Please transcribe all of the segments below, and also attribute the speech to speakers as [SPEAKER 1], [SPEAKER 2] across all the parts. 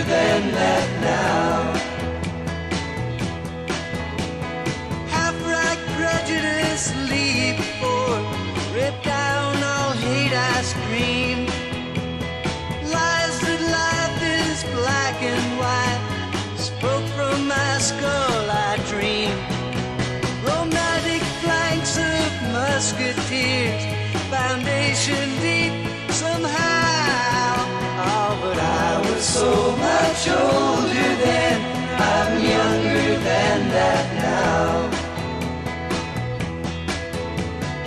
[SPEAKER 1] than that now. Half-right prejudice, leave before, rip down all hate I scream. Lies that life is black and white, spoke from my skull I dream. Romantic flanks of musketeers, foundation deep somehow. Oh, but I was so much older then, I'm younger than that now.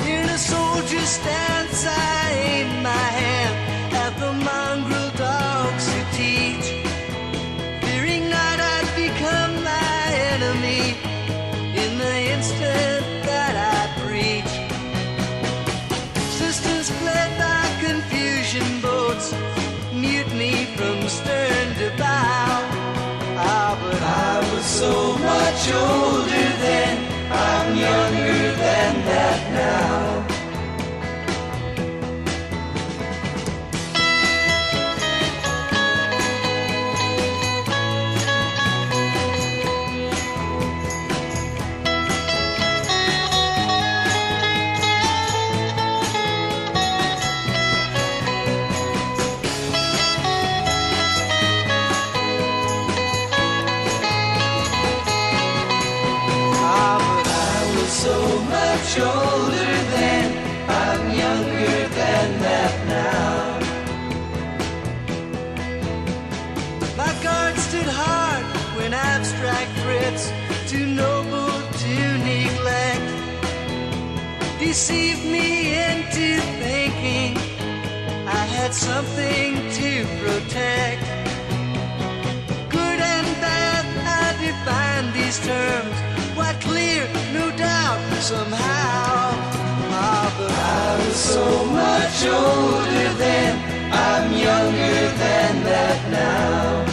[SPEAKER 1] In a soldier's stance I aim my hand at the mongrel dogs who teach, fearing not I'd become my enemy in the instant that I preach. Sisters fled by confusion boats, mutiny from stern to bow. Ah, but I was so much older then, I'm younger than that now. Older then, I'm younger than that now. My guard stood hard when abstract threats, too noble to neglect, deceived me into thinking I had something to protect. Good and bad, I define these terms, quite clear, no doubt, somehow. Ah, but I was so much older then, I'm younger than that now.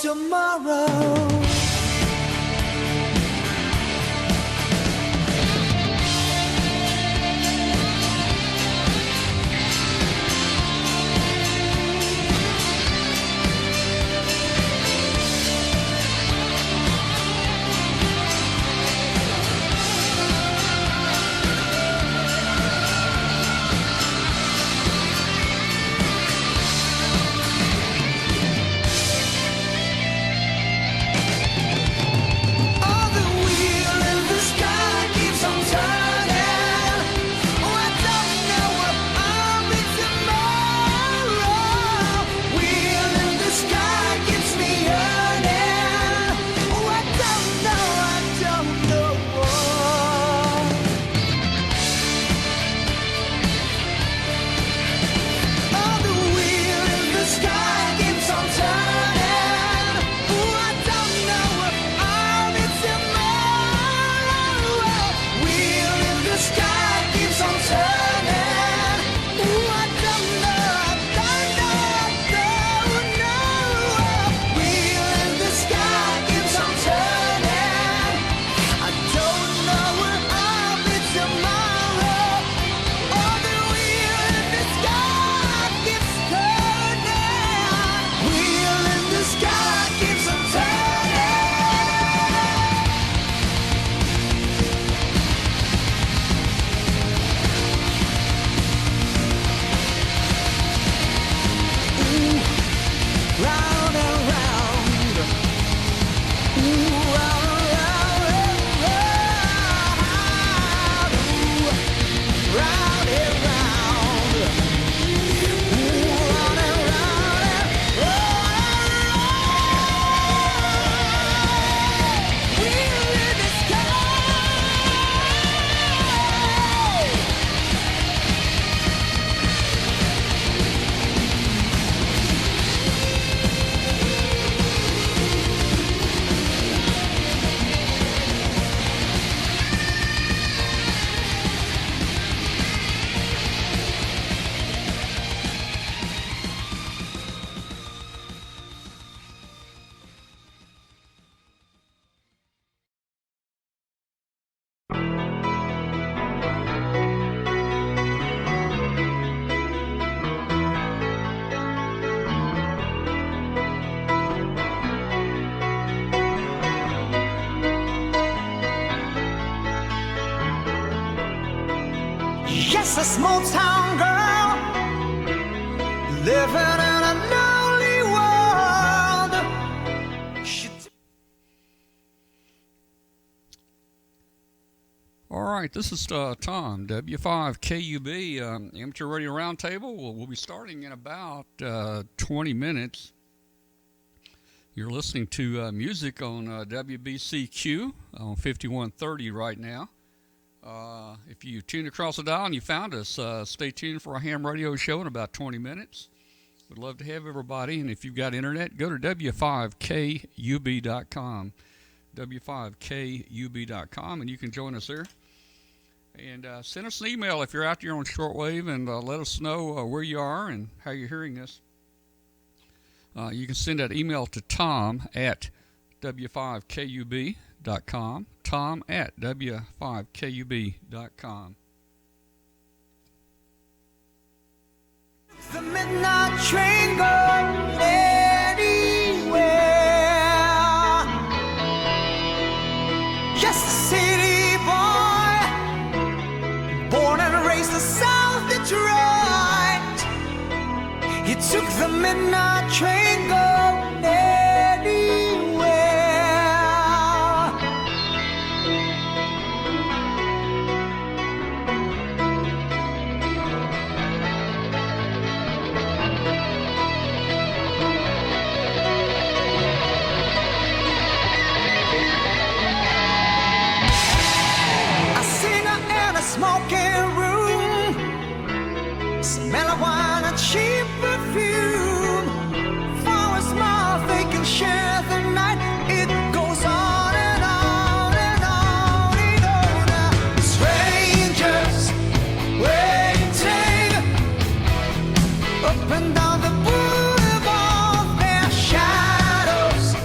[SPEAKER 1] tomorrow.
[SPEAKER 2] Yes, a small town girl living in a lonely world.
[SPEAKER 3] All right, this is Tom, W5KUB, Amateur Radio Roundtable. We'll be starting in about 20 minutes. You're listening to music on WBCQ on 5130 right now. If you tuned across the dial and you found us, stay tuned for our ham radio show in about 20 minutes. We'd love to have everybody. And if you've got internet, go to W5KUB.com, W5KUB.com, and you can join us there. And send us an email if you're out there on shortwave, and let us know where you are and how you're hearing us. You can send that email to Tom at W5KUB.com, Tom at W5KUB.com.
[SPEAKER 2] The midnight train goes anywhere. Just a city boy, born and raised in South Detroit. He took the midnight train going anywhere. Smoking room, smell of wine and cheap perfume. For a smile they can share the night. It goes on and on and on and on. Strangers waiting up and down the boulevard. Their shadows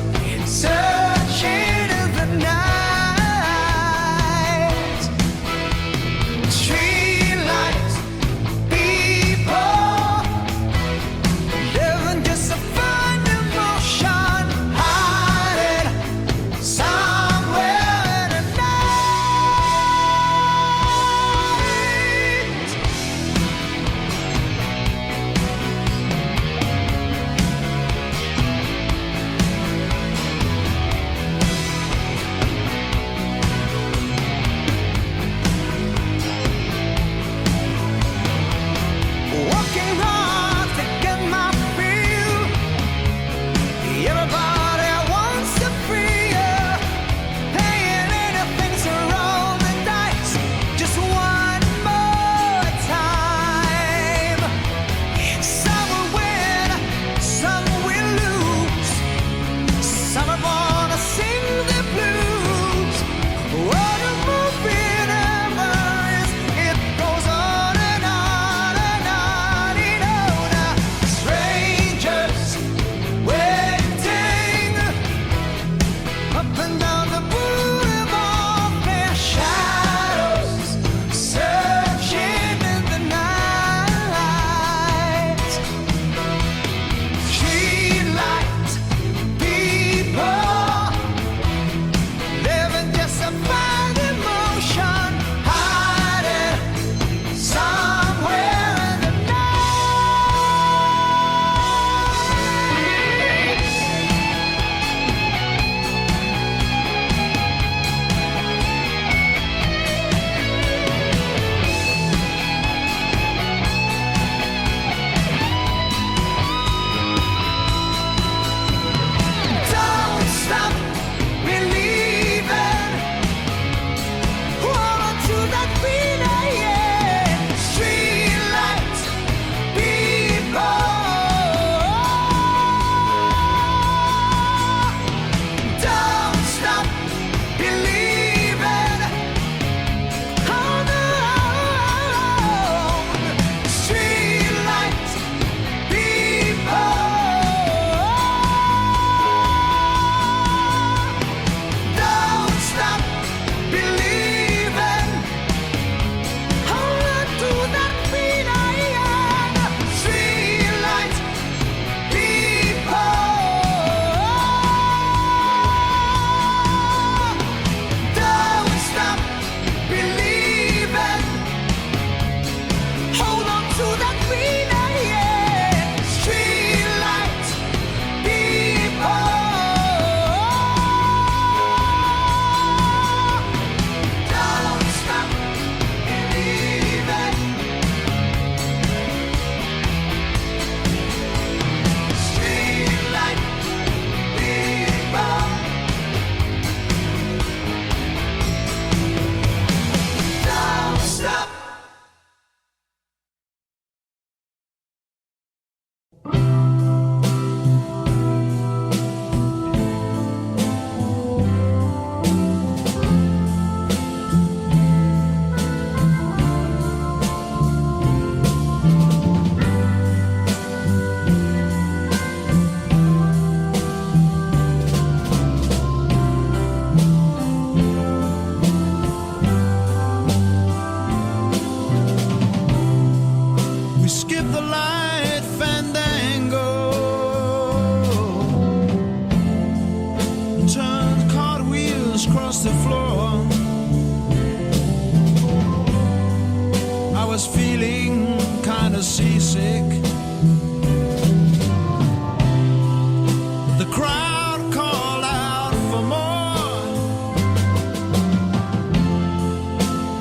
[SPEAKER 2] The crowd called out for more.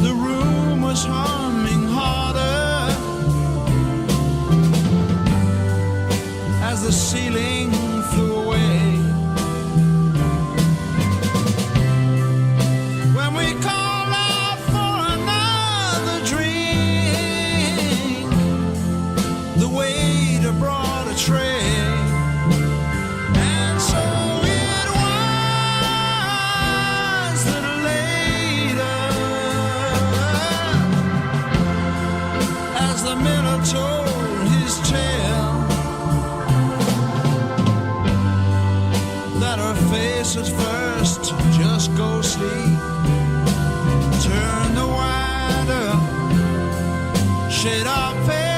[SPEAKER 2] The room was humming harder as the ceiling flew away. When we called out for another drink, the waiter brought a tray. Told his tale that her face at first just ghostly turned the wider shade of pale.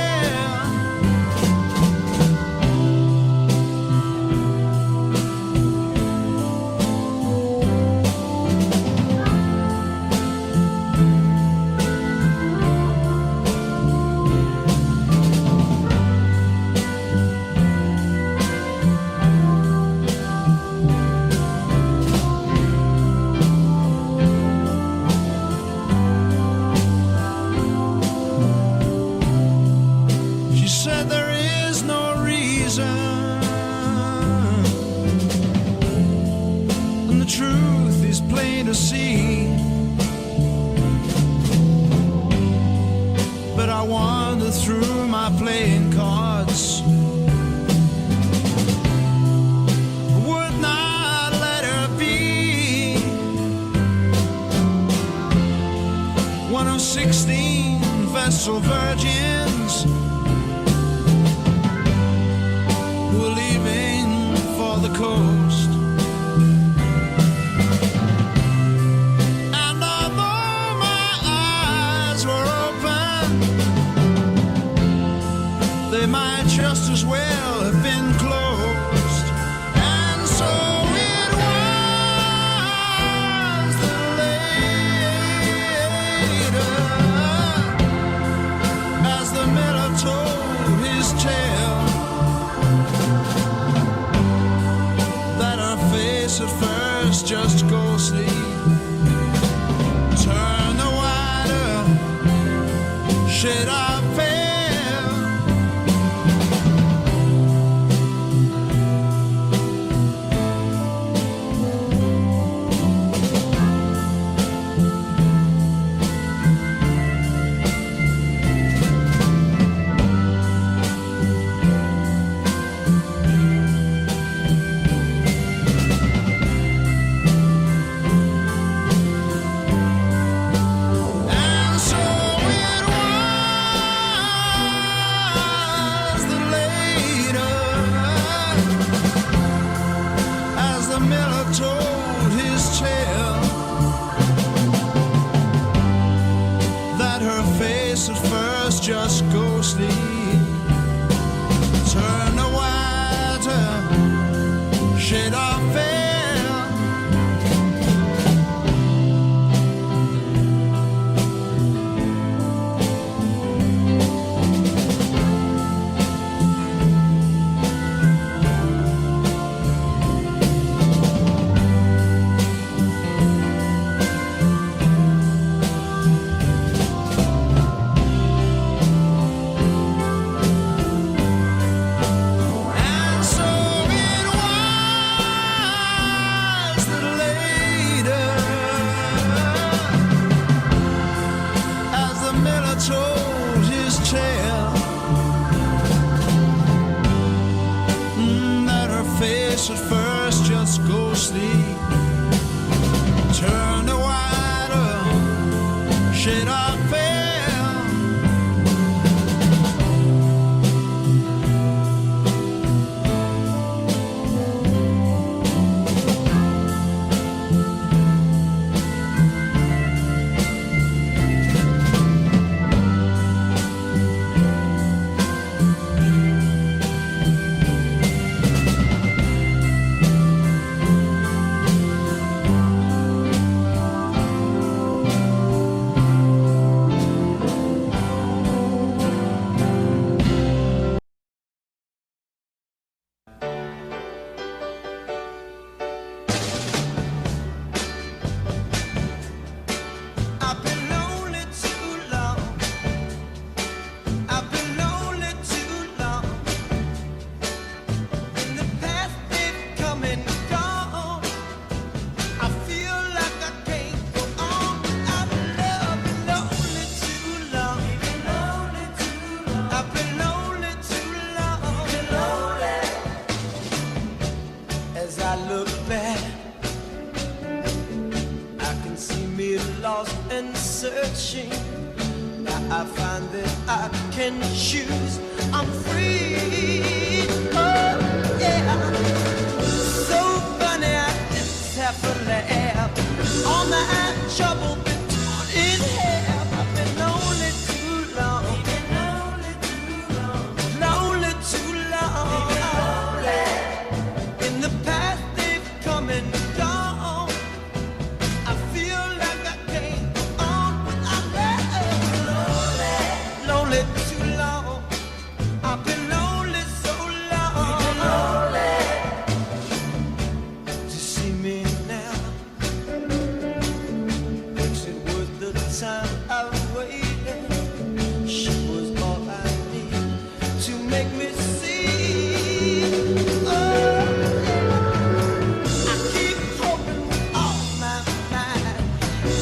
[SPEAKER 2] See, but I wandered through my playing cards, would not let her be one of 16 Vestal virgins who were leaving for the coast. They might just as well have been closed. And so it was that later, as the miller told his tale, that her face at first just ghostly turned the wider shade of pale. Just ghostly turn the wider shade of pale. At first just ghostly turn the wider shade of pale.
[SPEAKER 1] I look back, I can see me lost and searching. Now I find that I can choose. I'm free. Oh yeah. So funny, I just have to laugh. All my trouble been torn in half. I've been lonely too long. Lonely too long. In the past they've come and gone. I feel like I can't go on without love. Lonely too long. I've been lonely so long. To see me now makes it worth the time I've waited. She was all I need to make me see. Oh, I keep hoping with all my mind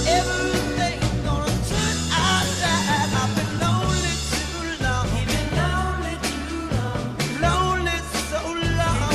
[SPEAKER 1] everything's gonna turn out right. I've been lonely too long. Lonely so long.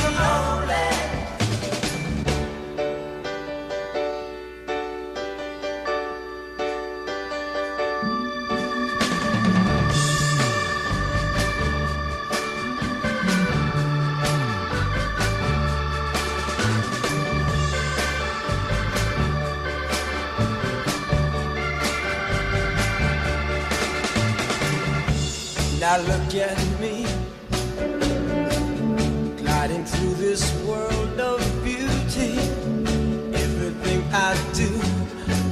[SPEAKER 1] Now look at me, gliding through this world of beauty. Everything I do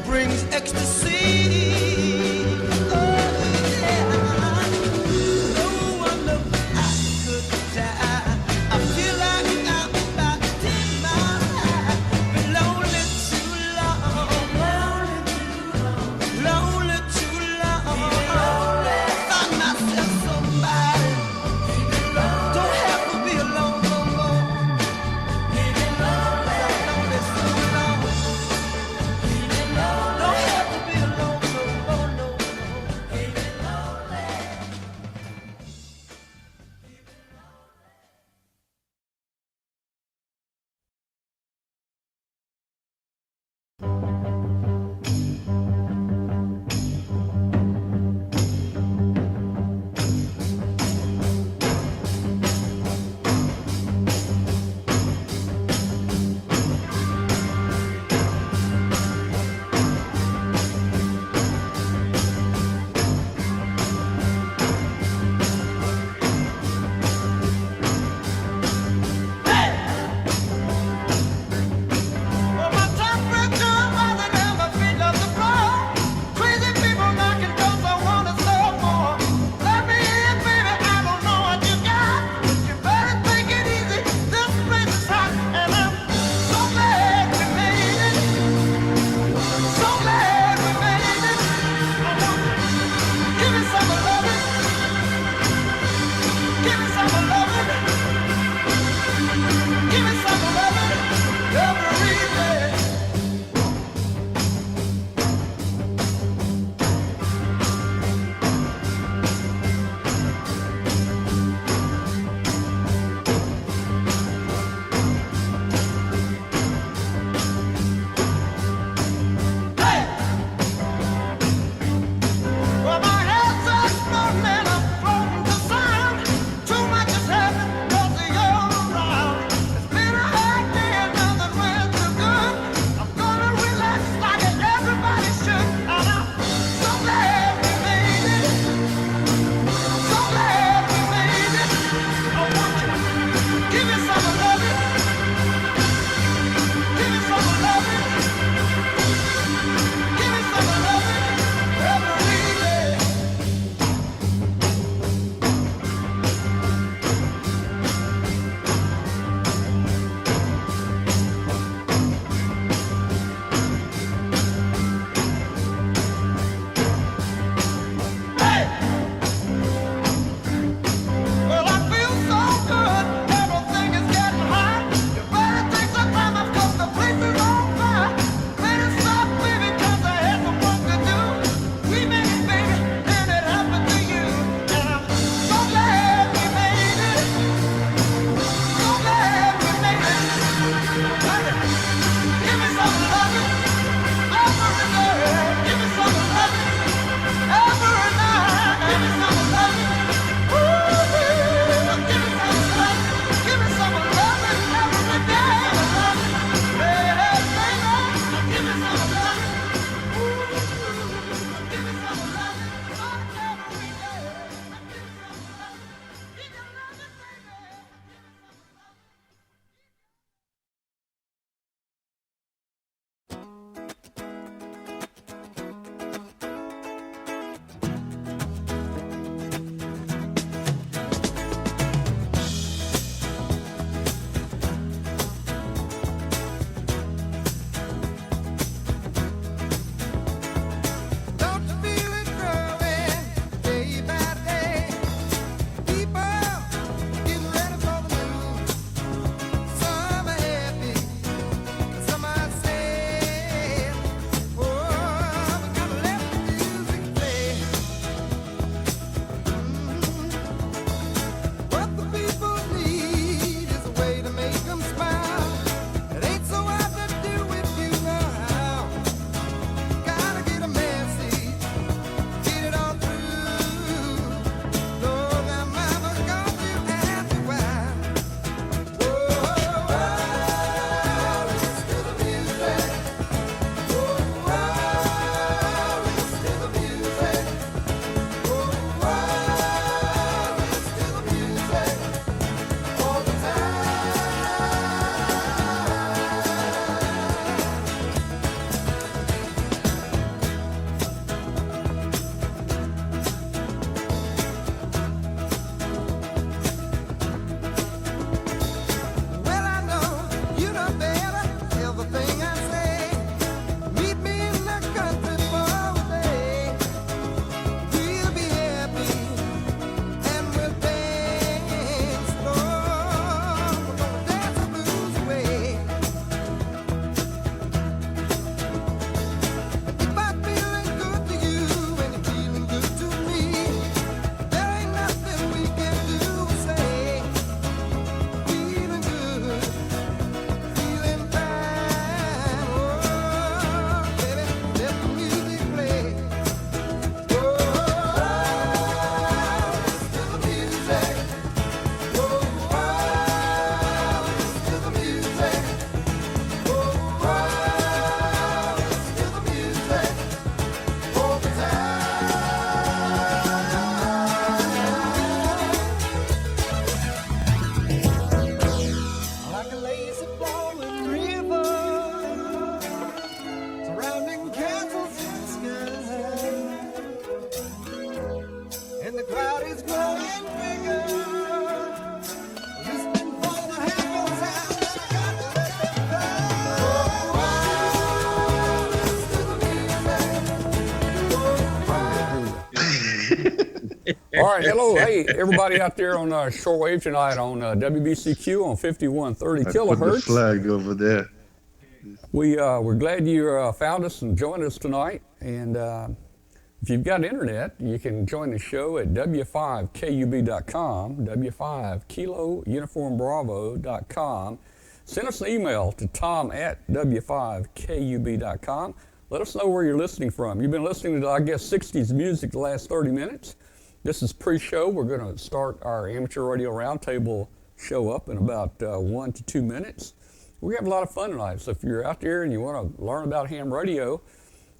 [SPEAKER 1] brings ecstasy. Oh yeah. No wonder I could die. I feel like I'm about to take my life. Been lonely too long. Lonely too long. Find myself somebody
[SPEAKER 3] All right, hello, hey, everybody out there on shortwave tonight on WBCQ on 5130
[SPEAKER 4] Put the
[SPEAKER 3] kilohertz.
[SPEAKER 4] flag over there.
[SPEAKER 3] We're glad you found us and joined us tonight. And if you've got internet, you can join the show at w5kub.com, w5kilo uniform bravo.com. Send us an email to tom@w5kub.com. Let us know where you're listening from. You've been listening to, I guess, 60s music the last 30 minutes. This is pre-show. We're going to start our Amateur Radio Roundtable show up in about 1 to 2 minutes. We have a lot of fun tonight, so if you're out there and you want to learn about ham radio,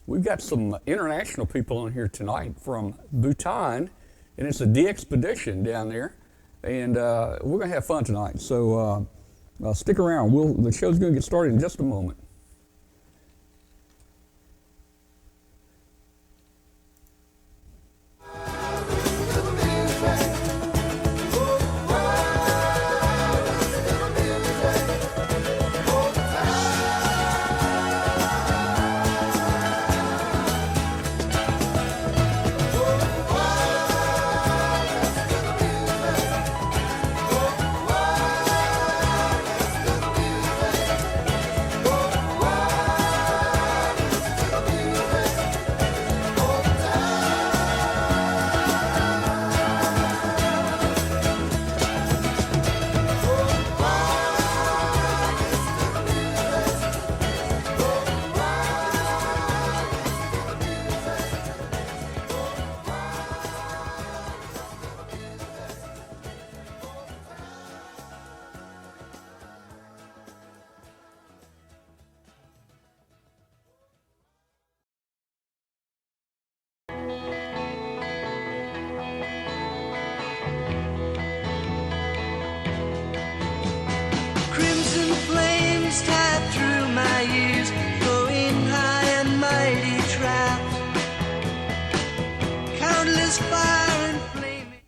[SPEAKER 3] we've got some international people on here tonight from Bhutan, and it's a DXpedition down there, and we're going to have fun tonight. So stick around. The show's going to get started in just a moment.
[SPEAKER 1] Crimson flames tap through my ears, flowing high and mighty trapped. Countless fire and flaming.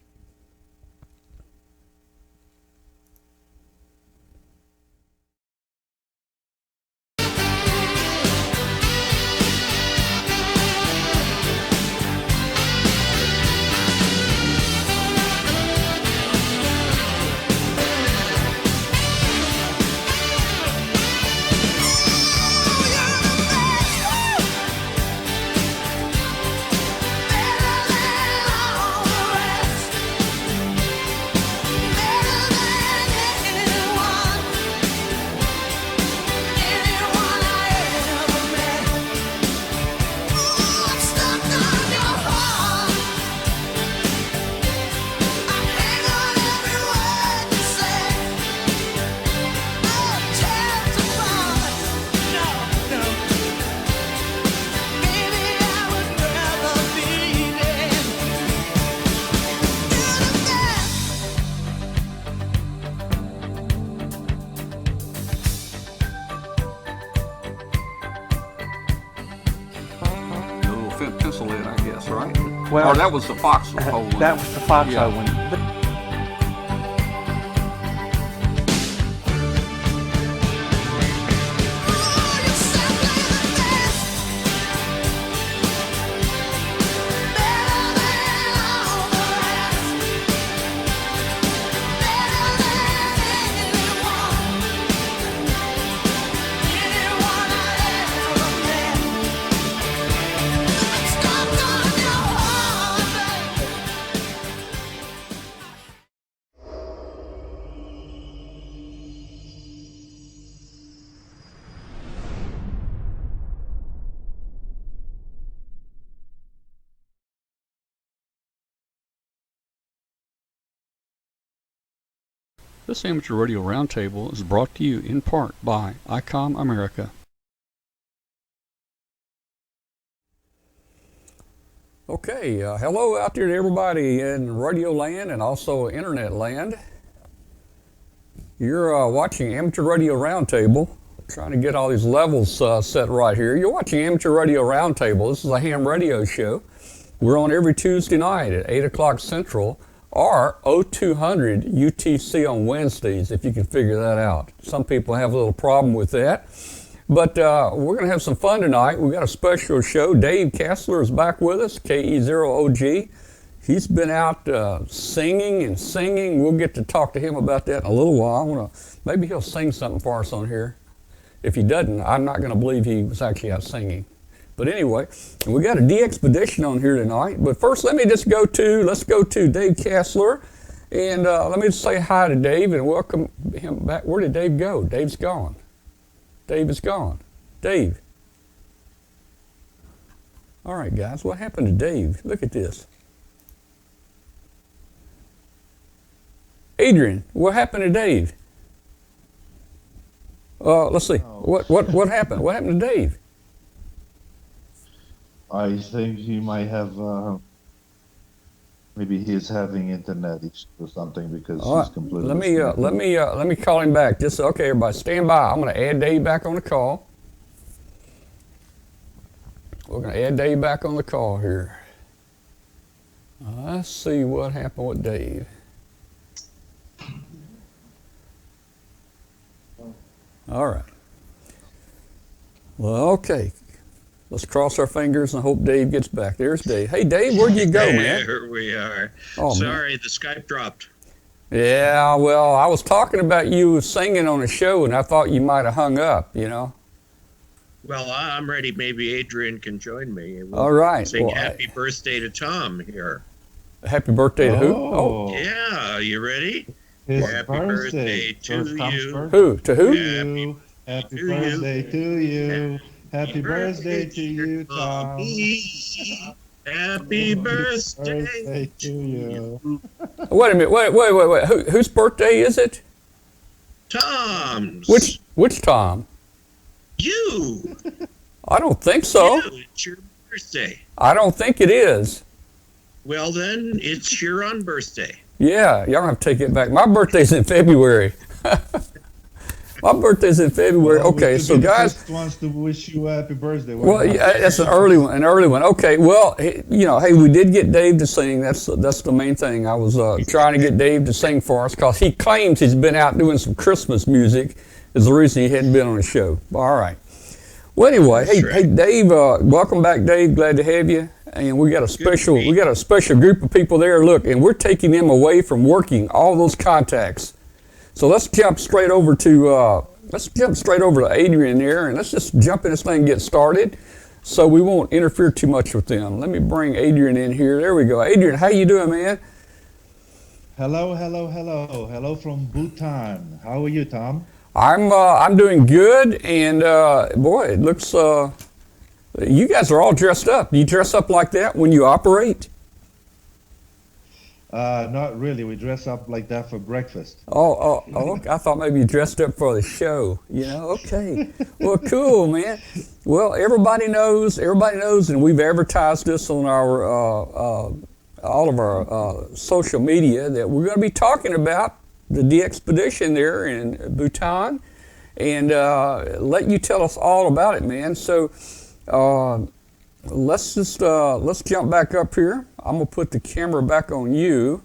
[SPEAKER 3] Pencil in, I guess, right?
[SPEAKER 5] Well,
[SPEAKER 3] or that was the foxhole one.
[SPEAKER 5] that was the foxhole
[SPEAKER 3] Yeah.
[SPEAKER 5] one.
[SPEAKER 3] This Amateur Radio Roundtable is brought to you in part by ICOM America. Okay, hello out there to everybody in radio land and also internet land. You're watching Amateur Radio Roundtable. Trying to get all these levels set right here. You're watching Amateur Radio Roundtable. This is a ham radio show. We're on every Tuesday night at 8 o'clock Central, or 0200 UTC on Wednesdays, if you can figure that out. Some people have a little problem with that. But we're going to have some fun tonight. We've got a special show. Dave Kessler is back with us, KE0OG. He's been out singing and singing. We'll get to talk to him about that in a little while. Maybe he'll sing something for us on here. If he doesn't, I'm not going to believe he was actually out singing. But anyway, we got a DXpedition on here tonight. But first, let's go to Dave Kassler. And let me just say hi to Dave and welcome him back. Where did Dave go? Dave's gone. Dave is gone. Dave. All right, guys, what happened to Dave? Look at this. Adrian, what happened to Dave? Let's see. What happened? What happened to Dave?
[SPEAKER 4] I think he might have, maybe he's having internet issues or something because he's completely.
[SPEAKER 3] Let me call him back. Just okay, everybody, stand by. I'm going to add Dave back on the call. We're going to add Dave back on the call here. Let's see what happened with Dave. All right. Well, okay. Let's cross our fingers and hope Dave gets back. There's Dave. Hey, Dave, where'd you go, man?
[SPEAKER 5] Here we are.
[SPEAKER 3] Oh,
[SPEAKER 5] sorry,
[SPEAKER 3] man.
[SPEAKER 5] the Skype dropped.
[SPEAKER 3] Yeah, well, I was talking about you singing on a show, and I thought you might have hung up, you know.
[SPEAKER 5] Well, I'm ready. Maybe Adrian can join me. We'll
[SPEAKER 3] all right.
[SPEAKER 5] Sing happy birthday to Tom here.
[SPEAKER 3] Happy birthday to who?
[SPEAKER 4] Oh.
[SPEAKER 5] Yeah, you ready?
[SPEAKER 4] His
[SPEAKER 5] Happy
[SPEAKER 4] birthday
[SPEAKER 5] to you.
[SPEAKER 3] Who? To who?
[SPEAKER 4] Happy birthday to you. Happy birthday to you, Tom.
[SPEAKER 5] Happy birthday
[SPEAKER 4] to you.
[SPEAKER 3] Wait a minute. Wait. Whose birthday is it?
[SPEAKER 5] Tom's.
[SPEAKER 3] Which Tom?
[SPEAKER 5] You.
[SPEAKER 3] I don't think so.
[SPEAKER 5] It's your birthday.
[SPEAKER 3] I don't think it is.
[SPEAKER 5] Well, then, it's your own birthday.
[SPEAKER 3] Yeah, y'all have to take it back. My birthday's in February. My birthday's in February.
[SPEAKER 4] Well,
[SPEAKER 3] okay, so guys.
[SPEAKER 4] First wants to wish you a happy birthday.
[SPEAKER 3] Well, yeah, that's an early one. Okay, well, you know, hey, we did get Dave to sing. That's the main thing. I was trying to get Dave to sing for us because he claims he's been out doing some Christmas music. Is the reason he hadn't been on the show. All right. Well, anyway, hey, Dave, welcome back, Dave. Glad to have you. And we got a special group of people there. Look, and we're taking them away from working all those contacts. So let's jump straight over to Adrian there, and let's just jump in this thing and get started, so we won't interfere too much with them. Let me bring Adrian in here. There we go. Adrian, how you doing, man?
[SPEAKER 4] Hello from Bhutan. How are you, Tom?
[SPEAKER 3] I'm doing good, and boy, it looks. You guys are all dressed up. Do you dress up like that when you operate?
[SPEAKER 4] Not really. We dress up like that for breakfast.
[SPEAKER 3] Oh, I thought maybe you dressed up for the show. You know, okay. Well, cool, man. Well, everybody knows, and we've advertised this on our all of our social media that we're going to be talking about the DXpedition there in Bhutan, and let you tell us all about it, man. So let's jump back up here. I'm gonna put the camera back on you,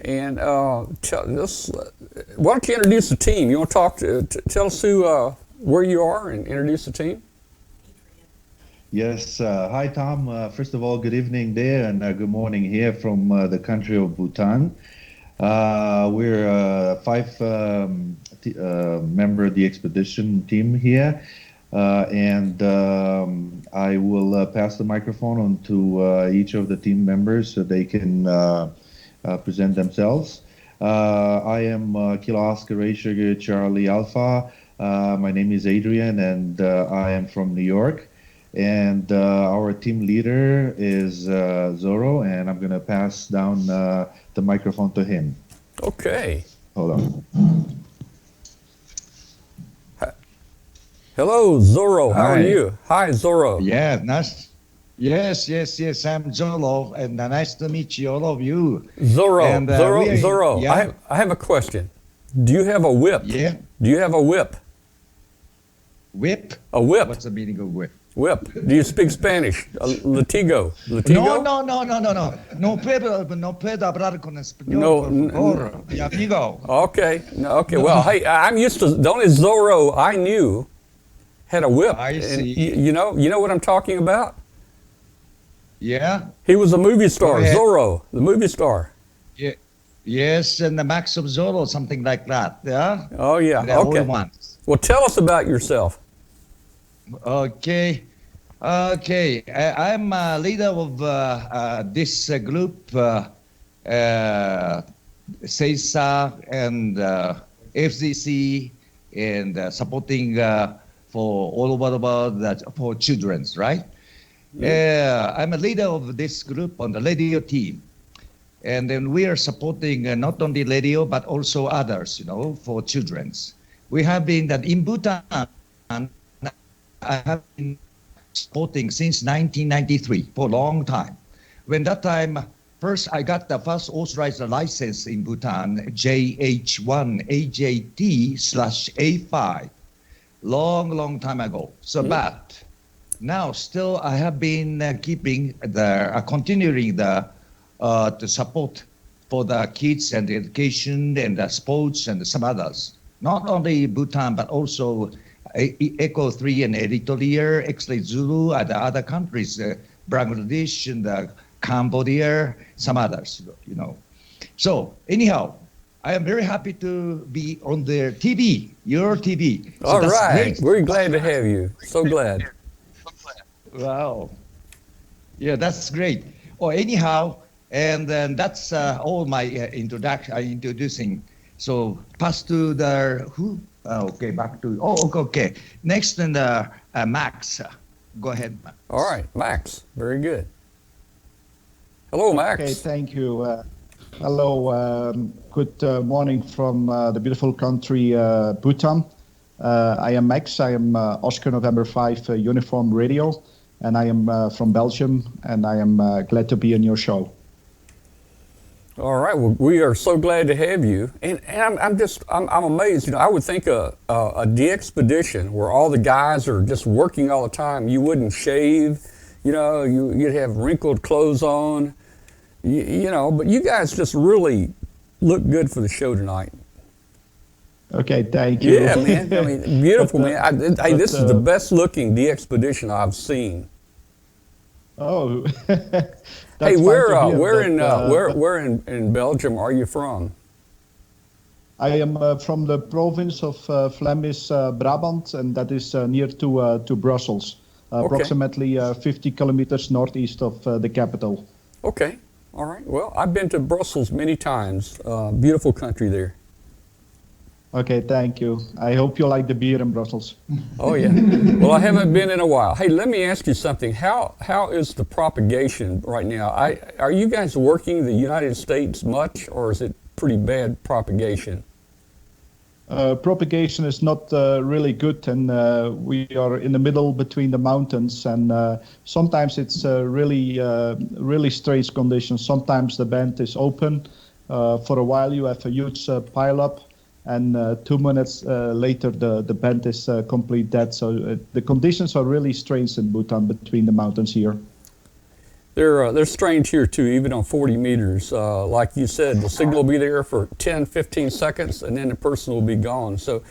[SPEAKER 3] and why don't you introduce the team? You want to tell us where you are and introduce the team?
[SPEAKER 4] Yes. Hi, Tom. First of all, good evening there, and good morning here from the country of Bhutan. We're a 5-member DXpedition team here. And I will pass the microphone on to each of the team members so they can present themselves. I am Kilo Oscar Ray Sugar Charlie Alpha. My name is Adrian, and I am from New York. And our team leader is Zorro, and I'm going to pass down the microphone to him.
[SPEAKER 3] Okay.
[SPEAKER 4] Hold on.
[SPEAKER 3] Hello, Zorro. How are you? Hi, Zorro.
[SPEAKER 6] Yeah, nice. Yes. I'm Zorro, and nice to meet you, all of you.
[SPEAKER 3] Zorro,
[SPEAKER 6] and,
[SPEAKER 3] Zorro.
[SPEAKER 6] Yeah.
[SPEAKER 3] I have a question. Do you have a whip?
[SPEAKER 6] Yeah.
[SPEAKER 3] Do you have a whip?
[SPEAKER 6] Whip?
[SPEAKER 3] A whip.
[SPEAKER 6] What's the meaning of whip?
[SPEAKER 3] Whip. Do you speak Spanish? Latigo.
[SPEAKER 6] No. No puedo hablar con español, por favor, mi amigo.
[SPEAKER 3] Okay. Well, hey, I'm used to the only Zorro I knew had a whip.
[SPEAKER 6] I see.
[SPEAKER 3] You know what I'm talking about?
[SPEAKER 6] Yeah.
[SPEAKER 3] He was a movie star,
[SPEAKER 6] ahead.
[SPEAKER 3] Zorro, the movie star.
[SPEAKER 6] Yeah. Yes, and the Max of Zorro, something like that. Yeah.
[SPEAKER 3] Oh, yeah.
[SPEAKER 6] The old
[SPEAKER 3] Okay.
[SPEAKER 6] ones.
[SPEAKER 3] Well, tell us about yourself.
[SPEAKER 6] Okay. I'm a leader of this group, CESA and FCC, and supporting for all over the world for children's, right? I'm a leader of this group on the radio team. And then we are supporting not only radio, but also others, for children's. We have been that in Bhutan, I have been supporting since 1993 for a long time. When that time, first I got the first authorized license in Bhutan, JH1 AJT/A5, long time ago. So, but now still I have been continuing the support for the kids and the education and the sports and some others. Not only Bhutan, but also Echo 3 and Eritrea, X-Ray Zulu, and the other countries, Bangladesh and Cambodia, some others, So anyhow, I am very happy to be on their TV, your TV. So
[SPEAKER 3] All
[SPEAKER 6] that's
[SPEAKER 3] right.
[SPEAKER 6] great.
[SPEAKER 3] We're glad to have you. So glad.
[SPEAKER 6] Wow. Yeah, that's great. Anyhow, and then that's all my introducing. So pass to the who? Okay, back to okay. Next, then Max. Go ahead, Max.
[SPEAKER 3] All right, Max. Very good. Hello, Max.
[SPEAKER 7] Okay, thank you. Hello, good morning from the beautiful country Bhutan. I am Max. I am Oscar November 5 Uniform Radio, and I am from Belgium, and I am glad to be on your show.
[SPEAKER 3] All right. Well, we are so glad to have you, and I'm amazed. I would think a DXpedition where all the guys are just working all the time. You wouldn't shave, you'd have wrinkled clothes on, But you guys just really look good for the show tonight.
[SPEAKER 7] Okay, thank you.
[SPEAKER 3] Yeah, man. I mean, beautiful, man. This is the best looking DXpedition I've seen.
[SPEAKER 7] Oh.
[SPEAKER 3] Hey, where in Belgium are you from?
[SPEAKER 7] I am from the province of Flemish Brabant, and that is near to Brussels, approximately 50 kilometers northeast of the capital.
[SPEAKER 3] Okay, all right. Well, I've been to Brussels many times. Beautiful country there.
[SPEAKER 7] Okay, thank you. I hope you like the beer in Brussels.
[SPEAKER 3] Oh, yeah. Well, I haven't been in a while. Hey, let me ask you something. How is the propagation right now? Are you guys working the United States much, or is it pretty bad propagation?
[SPEAKER 7] Propagation is not really good, and we are in the middle between the mountains, and sometimes it's really strange conditions. Sometimes the band is open. For a while you have a huge pile-up, and 2 minutes later the band is complete dead. So the conditions are really strange in Bhutan between the mountains here.
[SPEAKER 3] They're strange here too, even on 40 meters. Like you said, the signal will be there for 10, 15 seconds, and then the person will be gone. So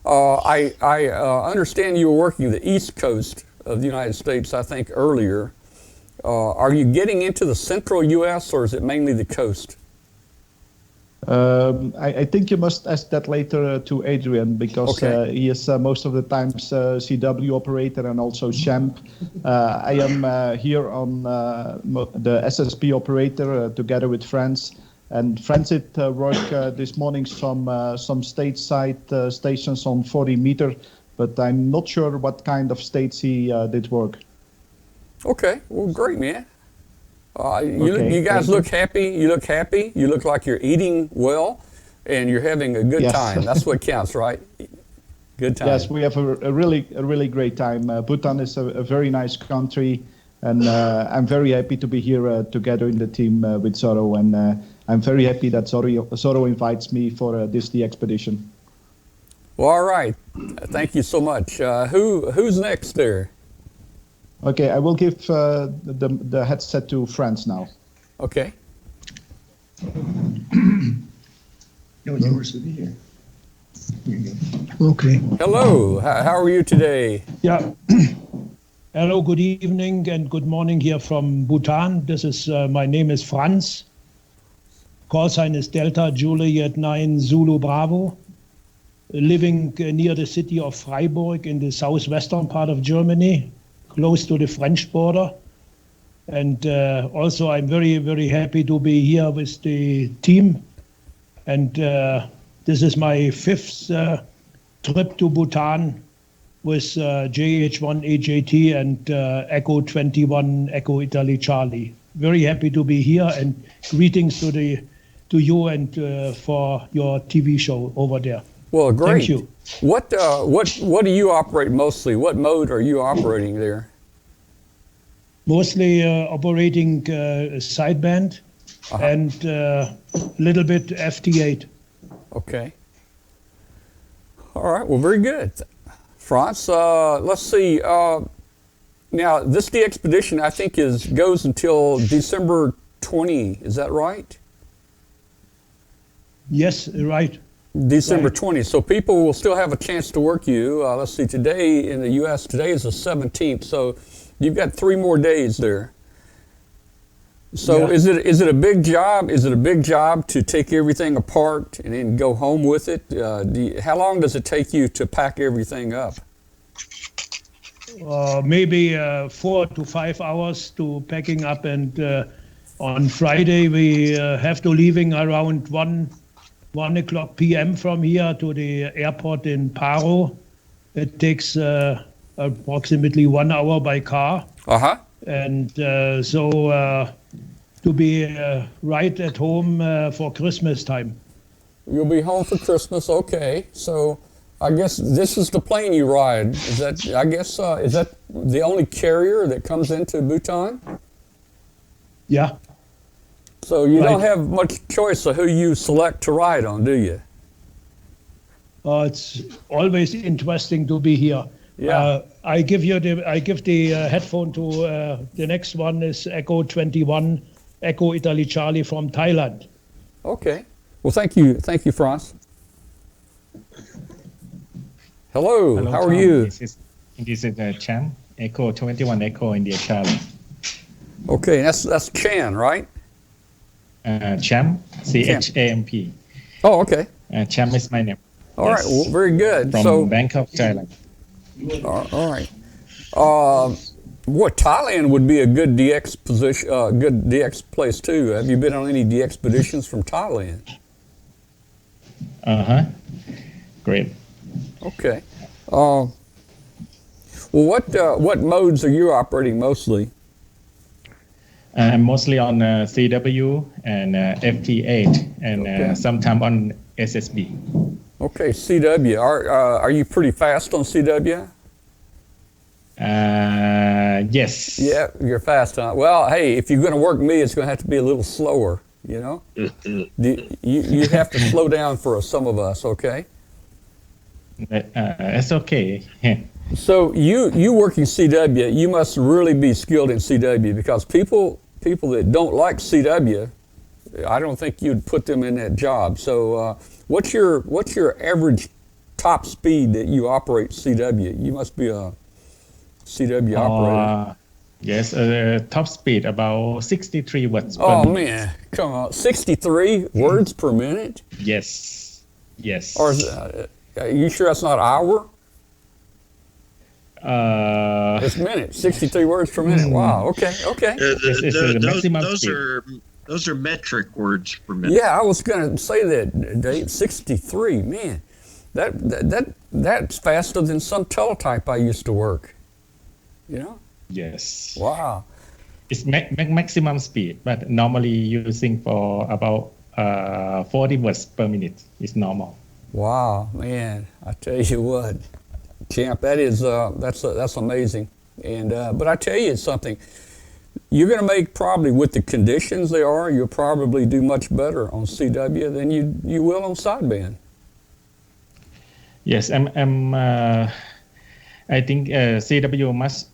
[SPEAKER 3] I understand you were working the east coast of the United States, I think, earlier. Are you getting into the central U.S., or is it mainly the coast?
[SPEAKER 7] I think you must ask that later to Adrian, because he is most of the times CW operator and also Champ. I am here on the SSP operator together with Franz. And Franz did work this morning some stateside stations on 40 meter, but I'm not sure what kind of states he did work.
[SPEAKER 3] Okay, well, great, man. You guys look happy. You look happy. You look like you're eating well, and you're having a good time. That's what counts, right? Good time.
[SPEAKER 7] Yes, we have a really great time. Bhutan is a very nice country, and I'm very happy to be here together in the team with Zorro, and I'm very happy that Zorro invites me for this DXpedition.
[SPEAKER 3] Well, all right. Thank you so much. Who's next there?
[SPEAKER 7] Okay, I will give the headset to Franz now.
[SPEAKER 3] Okay.
[SPEAKER 6] No, yours will be here.
[SPEAKER 8] Okay.
[SPEAKER 3] Hello. How are you today?
[SPEAKER 8] Yeah. Hello, good evening and good morning here from Bhutan. This is my name is Franz. Call sign is Delta Juliet 9 Zulu Bravo. Living near the city of Freiburg in the southwestern part of Germany, close to the French border. And also I'm very, very happy to be here with the team. And this is my fifth trip to Bhutan with JH1AJT and Echo 21 Echo Italy Charlie. Very happy to be here, and greetings to you and for your TV show over there.
[SPEAKER 3] Well, great.
[SPEAKER 8] Thank you.
[SPEAKER 3] What do you operate mostly? What mode are you operating there?
[SPEAKER 8] Mostly operating sideband and a little bit FT8.
[SPEAKER 3] Okay. All right. Well, very good. Franz, let's see. Now, this DXpedition, I think, goes until December 20. Is that right?
[SPEAKER 8] Yes, right.
[SPEAKER 3] December
[SPEAKER 8] Right.
[SPEAKER 3] 20. So people will still have a chance to work you. Let's see. Today in the U.S., today is the 17th. So you've got 3 more days there. So
[SPEAKER 8] Yeah.
[SPEAKER 3] is it a big job? Is it a big job to take everything apart and then go home with it? How long does it take you to pack everything up?
[SPEAKER 8] Maybe 4 to 5 hours to packing up, and on Friday we have to leaving around 1 o'clock p.m. from here to the airport in Paro. It takes approximately 1 hour by car.
[SPEAKER 3] Uh-huh.
[SPEAKER 8] And so to be right at home for Christmas time.
[SPEAKER 3] You'll be home for Christmas, okay. So I guess this is the plane you ride. Is that, is that the only carrier that comes into Bhutan?
[SPEAKER 8] Yeah.
[SPEAKER 3] So you don't
[SPEAKER 8] Right.
[SPEAKER 3] have much choice of who you select to ride on, do you?
[SPEAKER 8] It's always interesting to be here.
[SPEAKER 3] Yeah.
[SPEAKER 8] I give the headphone to the next one is Echo 21 Echo Italy Charlie from Thailand.
[SPEAKER 3] Okay. Well, thank you, Franz. Hello.
[SPEAKER 9] Hello,
[SPEAKER 3] How are
[SPEAKER 9] Tom.
[SPEAKER 3] you?
[SPEAKER 9] This is Chan, Echo 21 Echo India Charlie.
[SPEAKER 3] Okay, that's Chan, right?
[SPEAKER 9] Cham, CHAMP.
[SPEAKER 3] Oh, okay.
[SPEAKER 9] Cham is my name.
[SPEAKER 3] All right. Well, very good.
[SPEAKER 9] From
[SPEAKER 3] So,
[SPEAKER 9] Bangkok, Thailand.
[SPEAKER 3] all right. Thailand would be a good DX position, good DX place too. Have you been on any DXpeditions from Thailand?
[SPEAKER 9] Great.
[SPEAKER 3] Okay. Well, what modes are you operating mostly?
[SPEAKER 9] I'm mostly on CW and FT8 and
[SPEAKER 3] Okay.
[SPEAKER 9] sometimes on SSB.
[SPEAKER 3] Okay, CW. Are you pretty fast on CW?
[SPEAKER 9] Yes.
[SPEAKER 3] Yeah, you're fast, huh? Well, hey, if you're going to work me, it's going to have to be a little slower, you know? You have to slow down for some of us, okay?
[SPEAKER 9] It's okay.
[SPEAKER 3] So you working CW, you must really be skilled in CW, because people that don't like CW, I don't think you'd put them in that job. So what's your average top speed that you operate CW? You must be a CW operator.
[SPEAKER 9] Yes, top speed about 63 watts per
[SPEAKER 3] Oh
[SPEAKER 9] minute.
[SPEAKER 3] man, come on, 63 words per minute?
[SPEAKER 9] Yes. Yes.
[SPEAKER 3] Or are you sure that's not hour? It's minute, 63 words per minute. Wow. Okay.
[SPEAKER 9] It's the maximum speed.
[SPEAKER 5] Those are metric words per minute.
[SPEAKER 3] Yeah, I was going to say that, Dave. 63, man. That's faster than some teletype I used to work. You know?
[SPEAKER 9] Yes.
[SPEAKER 3] Wow.
[SPEAKER 9] It's maximum speed, but normally using for about 40 words per minute is normal.
[SPEAKER 3] Wow, man. I tell you what, champ, that's amazing. And but I tell you something. You're going to make probably with the conditions they are, you'll probably do much better on CW than you will on sideband.
[SPEAKER 9] Yes, I think CW much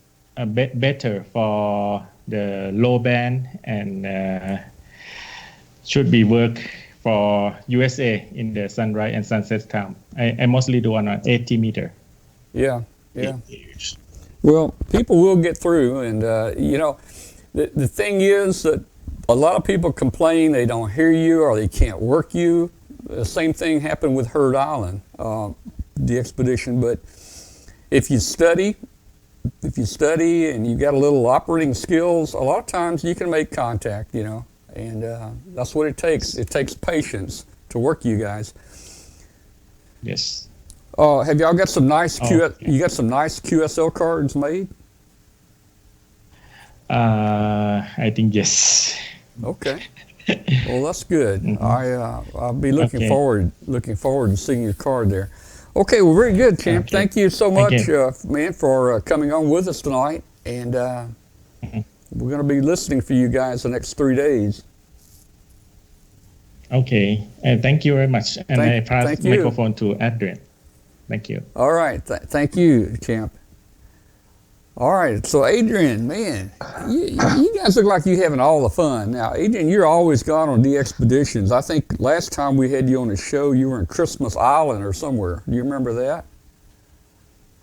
[SPEAKER 9] better for the low band and should be work for USA in the sunrise and sunset time. I mostly do on an 80 meter.
[SPEAKER 3] Yeah. Well, people will get through, and the thing is that a lot of people complain they don't hear you or they can't work you. The same thing happened with Herd Island, DXpedition. But if you study and you got a little operating skills, a lot of times you can make contact, and that's what it takes. It takes patience to work you guys.
[SPEAKER 9] Yes.
[SPEAKER 3] Have y'all got some nice you got some nice QSL cards made?
[SPEAKER 9] I think yes.
[SPEAKER 3] Okay. Well, that's good.
[SPEAKER 9] Mm-hmm.
[SPEAKER 3] I'll be looking forward to seeing your card there. Okay, well, very good, champ.
[SPEAKER 9] Okay.
[SPEAKER 3] Thank you so much, man, for coming on with us tonight. And we're going to be listening for you guys the next 3 days.
[SPEAKER 9] Okay, and thank you very much. And I pass the microphone to Adrian. Thank you.
[SPEAKER 3] All right, thank you, champ. All right, so Adrian, man, you guys look like you're having all the fun. Now, Adrian, you're always gone on DXpeditions. I think last time we had you on the show, you were in Christmas Island or somewhere. Do you remember that?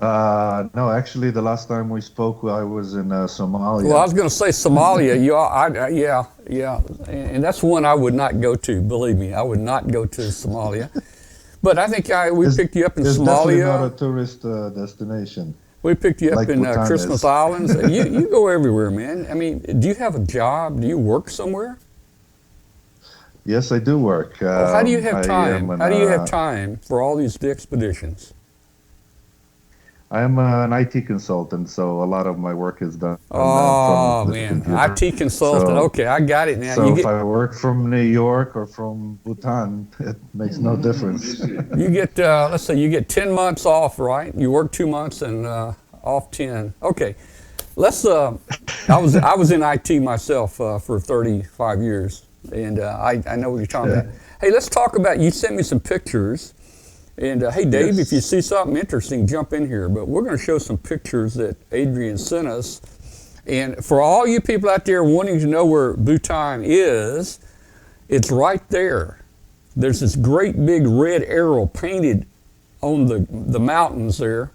[SPEAKER 4] No, actually, the last time we spoke, I was in Somalia.
[SPEAKER 3] Well, I was going to say Somalia. Yeah, and that's one I would not go to. Believe me, I would not go to Somalia. But I think we picked you up in
[SPEAKER 4] It's
[SPEAKER 3] Somalia.
[SPEAKER 4] definitely not a tourist destination.
[SPEAKER 3] We picked you up
[SPEAKER 4] Like
[SPEAKER 3] in
[SPEAKER 4] Bhutan
[SPEAKER 3] Christmas
[SPEAKER 4] is.
[SPEAKER 3] Islands. You go everywhere, man. I mean, do you have a job? Do you work somewhere?
[SPEAKER 4] Yes, I do work.
[SPEAKER 3] How do you have time?
[SPEAKER 4] How
[SPEAKER 3] How do you have time for all these expeditions?
[SPEAKER 4] I'm an IT consultant, so a lot of my work is done
[SPEAKER 3] Oh,
[SPEAKER 4] from the
[SPEAKER 3] man.
[SPEAKER 4] computer.
[SPEAKER 3] IT consultant.
[SPEAKER 4] So-
[SPEAKER 3] Okay, I got it now.
[SPEAKER 4] So if I work from New York or from Bhutan, it makes no difference.
[SPEAKER 3] You get, let's say you get 10 months off, right? You work 2 months and off 10. Okay, let's, I was in IT myself for 35 years, and I know what you're talking about. Hey, let's talk about, you sent me some pictures, and hey, Dave, if you see something interesting, jump in here, but we're going to show some pictures that Adrian sent us. And for all you people out there wanting to know where Bhutan is, it's right there. There's this great big red arrow painted on the mountains there.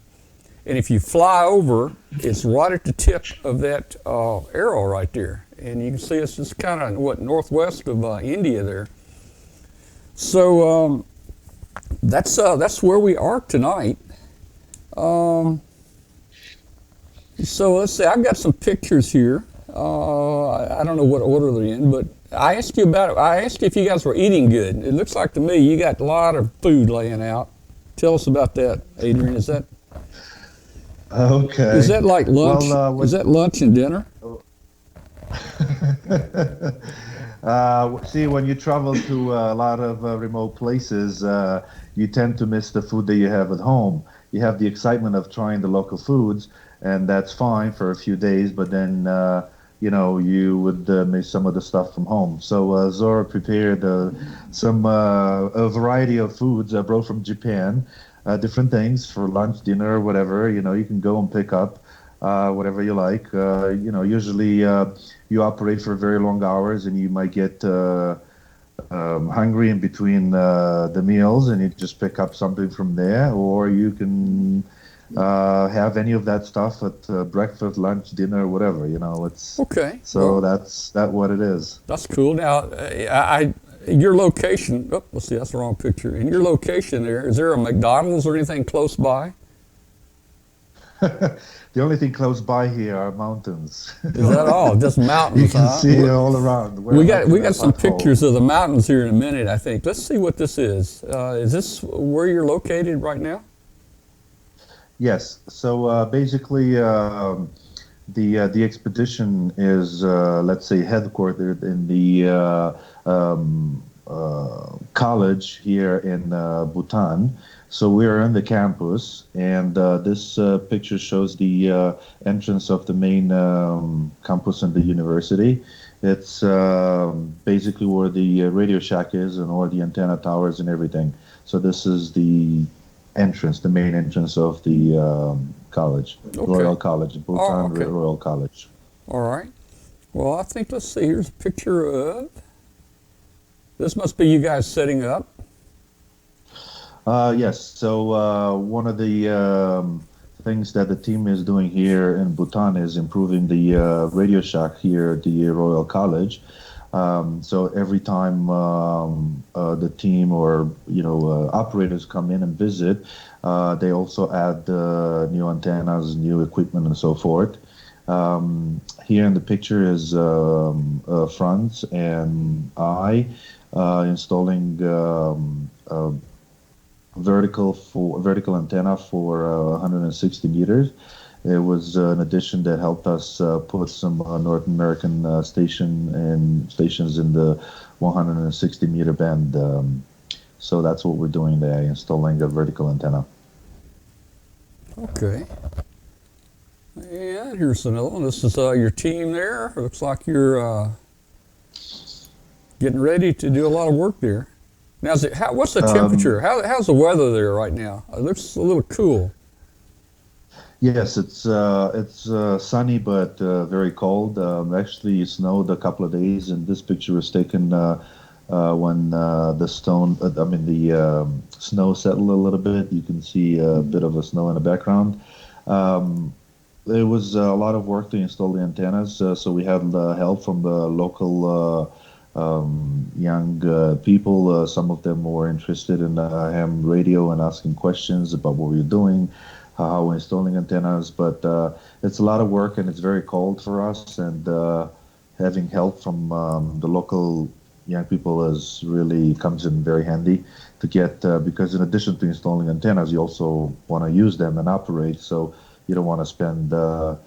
[SPEAKER 3] And if you fly over, it's right at the tip of that arrow right there. And you can see it's just kind of, northwest of India there. So that's where we are tonight. So let's see, I've got some pictures here. I don't know what order they're in, but I asked you about it. I asked you if you guys were eating good. It looks like to me you got a lot of food laying out. Tell us about that, Adrian. Is that
[SPEAKER 4] Okay.
[SPEAKER 3] is that like lunch?
[SPEAKER 4] Well,
[SPEAKER 3] is that lunch and dinner?
[SPEAKER 4] See, when you travel to a lot of remote places, you tend to miss the food that you have at home. You have the excitement of trying the local foods, and that's fine for a few days, but then, you would miss some of the stuff from home. So Zora prepared a variety of foods brought from Japan, different things for lunch, dinner, whatever. You can go and pick up whatever you like. Usually you operate for very long hours, and you might get hungry in between the meals, and you just pick up something from there, or you can have any of that stuff at breakfast, lunch, dinner, whatever. It's
[SPEAKER 3] Okay.
[SPEAKER 4] So
[SPEAKER 3] Well,
[SPEAKER 4] that's what it is.
[SPEAKER 3] that's cool. Now, your location. Oh, let's see. That's the wrong picture. In your location, is there a McDonald's or anything close by?
[SPEAKER 4] The only thing close by here are mountains.
[SPEAKER 3] Is that all? Just mountains,
[SPEAKER 4] You can
[SPEAKER 3] huh?
[SPEAKER 4] see it all around.
[SPEAKER 3] We got some pictures of the mountains here in a minute, I think. Let's see what this is. Is this where you're located right now?
[SPEAKER 4] Yes. So basically, the expedition is, let's say, headquartered in the college here in Bhutan. So we are in the campus, and this picture shows the entrance of the main campus in the university. It's basically where the Radio Shack is, and all the antenna towers and everything. So this is the entrance, the main entrance of the college, Royal College, Bhutan
[SPEAKER 3] okay.
[SPEAKER 4] Royal College.
[SPEAKER 3] All right. Well, I think, let's see, here's a picture of, this must be you guys setting up.
[SPEAKER 4] Yes. So one of the things that the team is doing here in Bhutan is improving the radio shack here at the Royal College. So every time the team or operators come in and visit, they also add new antennas, new equipment, and so forth. Here in the picture is Franz and I installing vertical antenna for 160 meters. It was an addition that helped us put some North American stations in the 160 meter band. So that's what we're doing there, installing a vertical antenna.
[SPEAKER 3] Okay. And here's another one. This is your team there. It looks like you're getting ready to do a lot of work there. Now, what's the temperature? How's the weather there right now? It looks a little cool.
[SPEAKER 4] Yes, it's sunny but very cold. Actually, it snowed a couple of days, and this picture was taken when the snow settled a little bit. You can see a bit of a snow in the background. There was a lot of work to install the antennas, so we had help from the local young people. Some of them were interested in ham radio and asking questions about what we're doing, how we're installing antennas. But it's a lot of work, and it's very cold for us. And having help from the local young people comes in very handy to get, because in addition to installing antennas, you also want to use them and operate. So you don't want to spend the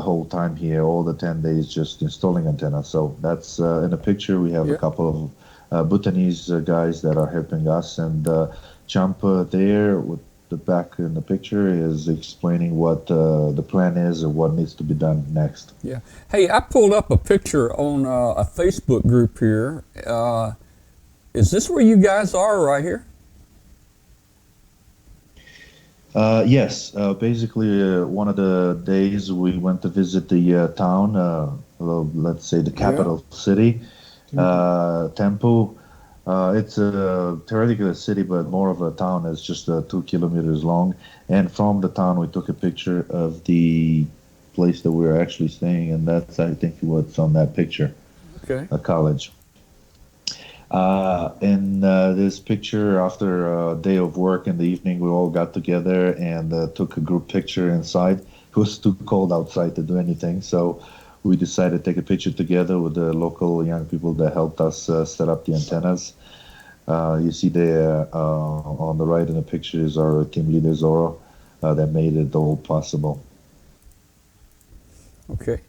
[SPEAKER 4] whole time here, all the 10 days, just installing antennas. So that's in the picture. We have a couple of Bhutanese guys that are helping us, and Champa there with the back in the picture is explaining what the plan is or what needs to be done next.
[SPEAKER 3] Yeah. Hey, I pulled up a picture on a Facebook group here. Is this where you guys are right here?
[SPEAKER 4] Yes. Basically, one of the days we went to visit the town, let's say the capital city, Thimphu. It's theoretically a city, but more of a town. It's just 2 kilometers long. And from the town, we took a picture of the place that we were actually staying, and that's, I think, what's on that picture.
[SPEAKER 3] Okay.
[SPEAKER 4] A college. In this picture, after a day of work in the evening, we all got together and took a group picture inside. It was too cold outside to do anything, so we decided to take a picture together with the local young people that helped us set up the antennas. You see there on the right in the picture is our team leader, Zoro, that made it all possible.
[SPEAKER 3] Okay.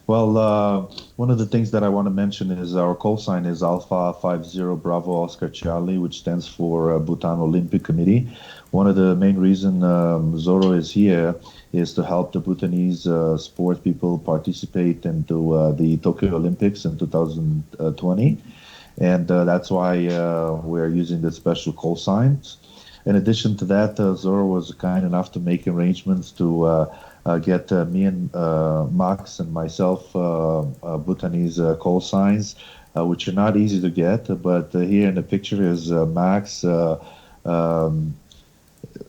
[SPEAKER 4] Well, one of the things that I want to mention is our call sign is Alpha 50 Bravo Oscar Charlie, which stands for Bhutan Olympic Committee. One of the main reasons Zoro is here is to help the Bhutanese sport people participate into the Tokyo Olympics in 2020. And that's why we're using the special call signs. In addition to that, Zoro was kind enough to make arrangements to get me and Max and myself Bhutanese call signs, which are not easy to get. But here in the picture is Max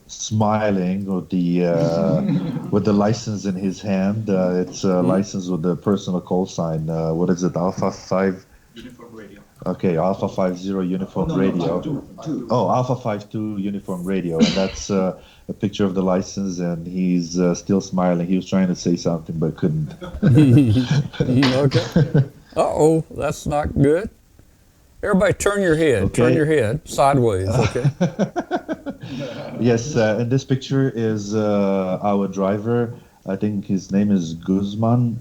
[SPEAKER 4] smiling with the license in his hand. It's a license with the personal call sign. What is it? Alpha 5
[SPEAKER 10] Uniform Radio.
[SPEAKER 4] Okay, Alpha 50 Uniform Radio. Oh, Alpha 52 Uniform Radio, and that's a picture of the license, and he's still smiling. He was trying to say something but couldn't.
[SPEAKER 3] Okay. Uh-oh, that's not good. Everybody turn your head.
[SPEAKER 4] Okay.
[SPEAKER 3] Turn your head sideways, okay?
[SPEAKER 4] Yes, and this picture is our driver. I think his name is Guzman.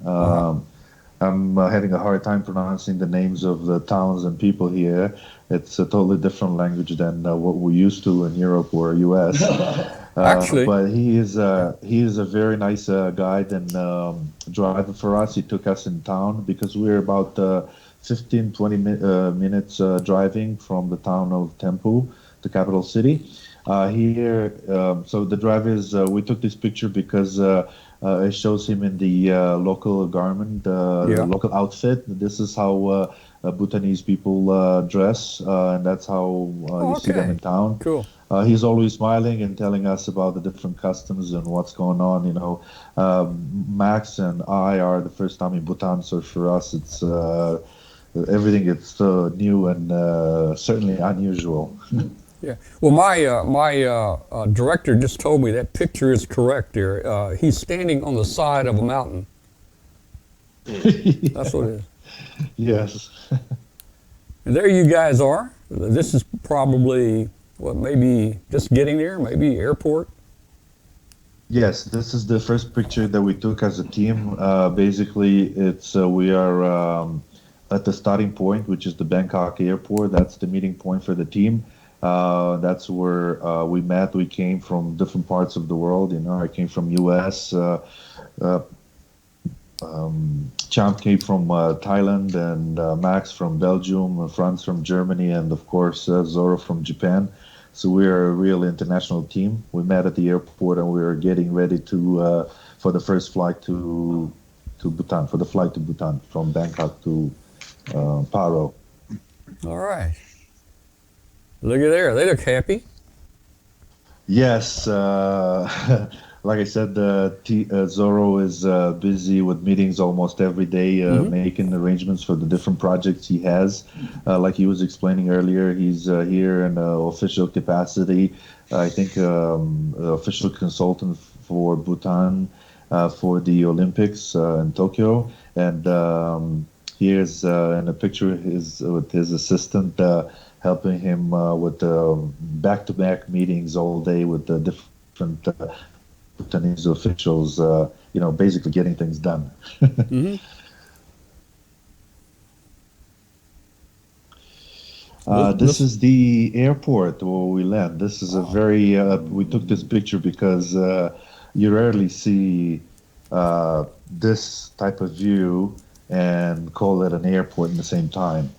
[SPEAKER 4] I'm having a hard time pronouncing the names of the towns and people here. It's a totally different language than what we're used to in Europe or US.
[SPEAKER 3] Actually,
[SPEAKER 4] but he is a very nice guide and driver for us. He took us in town because we're about 15-20 minutes driving from the town of Thimphu, the capital city. Here, so the driver is. We took this picture because it shows him in the local garment, the local outfit. This is how Bhutanese people dress, and that's how you see them in town.
[SPEAKER 3] Cool.
[SPEAKER 4] He's always smiling and telling us about the different customs and what's going on. Max and I are the first time in Bhutan, so for us it's everything. It's new and certainly unusual.
[SPEAKER 3] Yeah. Well, my director just told me that picture is correct there. He's standing on the side of a mountain. That's what it is.
[SPEAKER 4] Yes.
[SPEAKER 3] And there you guys are. This is probably, maybe just getting there, maybe airport?
[SPEAKER 4] Yes, this is the first picture that we took as a team. Basically, it's we are at the starting point, which is the Bangkok airport. That's the meeting point for the team. That's where we met. We came from different parts of the world. I came from U.S., Champ came from Thailand, and Max from Belgium, Franz from Germany, and of course Zoro from Japan. So we are a real international team. We met at the airport, and we were getting ready to for the first flight to Bhutan, for the flight to Bhutan from Bangkok to Paro.
[SPEAKER 3] All right. Look at there. They look happy.
[SPEAKER 4] Yes. Like I said, Zoro is busy with meetings almost every day, making arrangements for the different projects he has. Like he was explaining earlier, he's here in official capacity. I think official consultant for Bhutan for the Olympics in Tokyo. And here's in a picture with his assistant helping him with back-to-back meetings all day with the different Bhutanese officials, basically getting things done. This is the airport where we land. This is a very, we took this picture because you rarely see this type of view and call it an airport in the same time.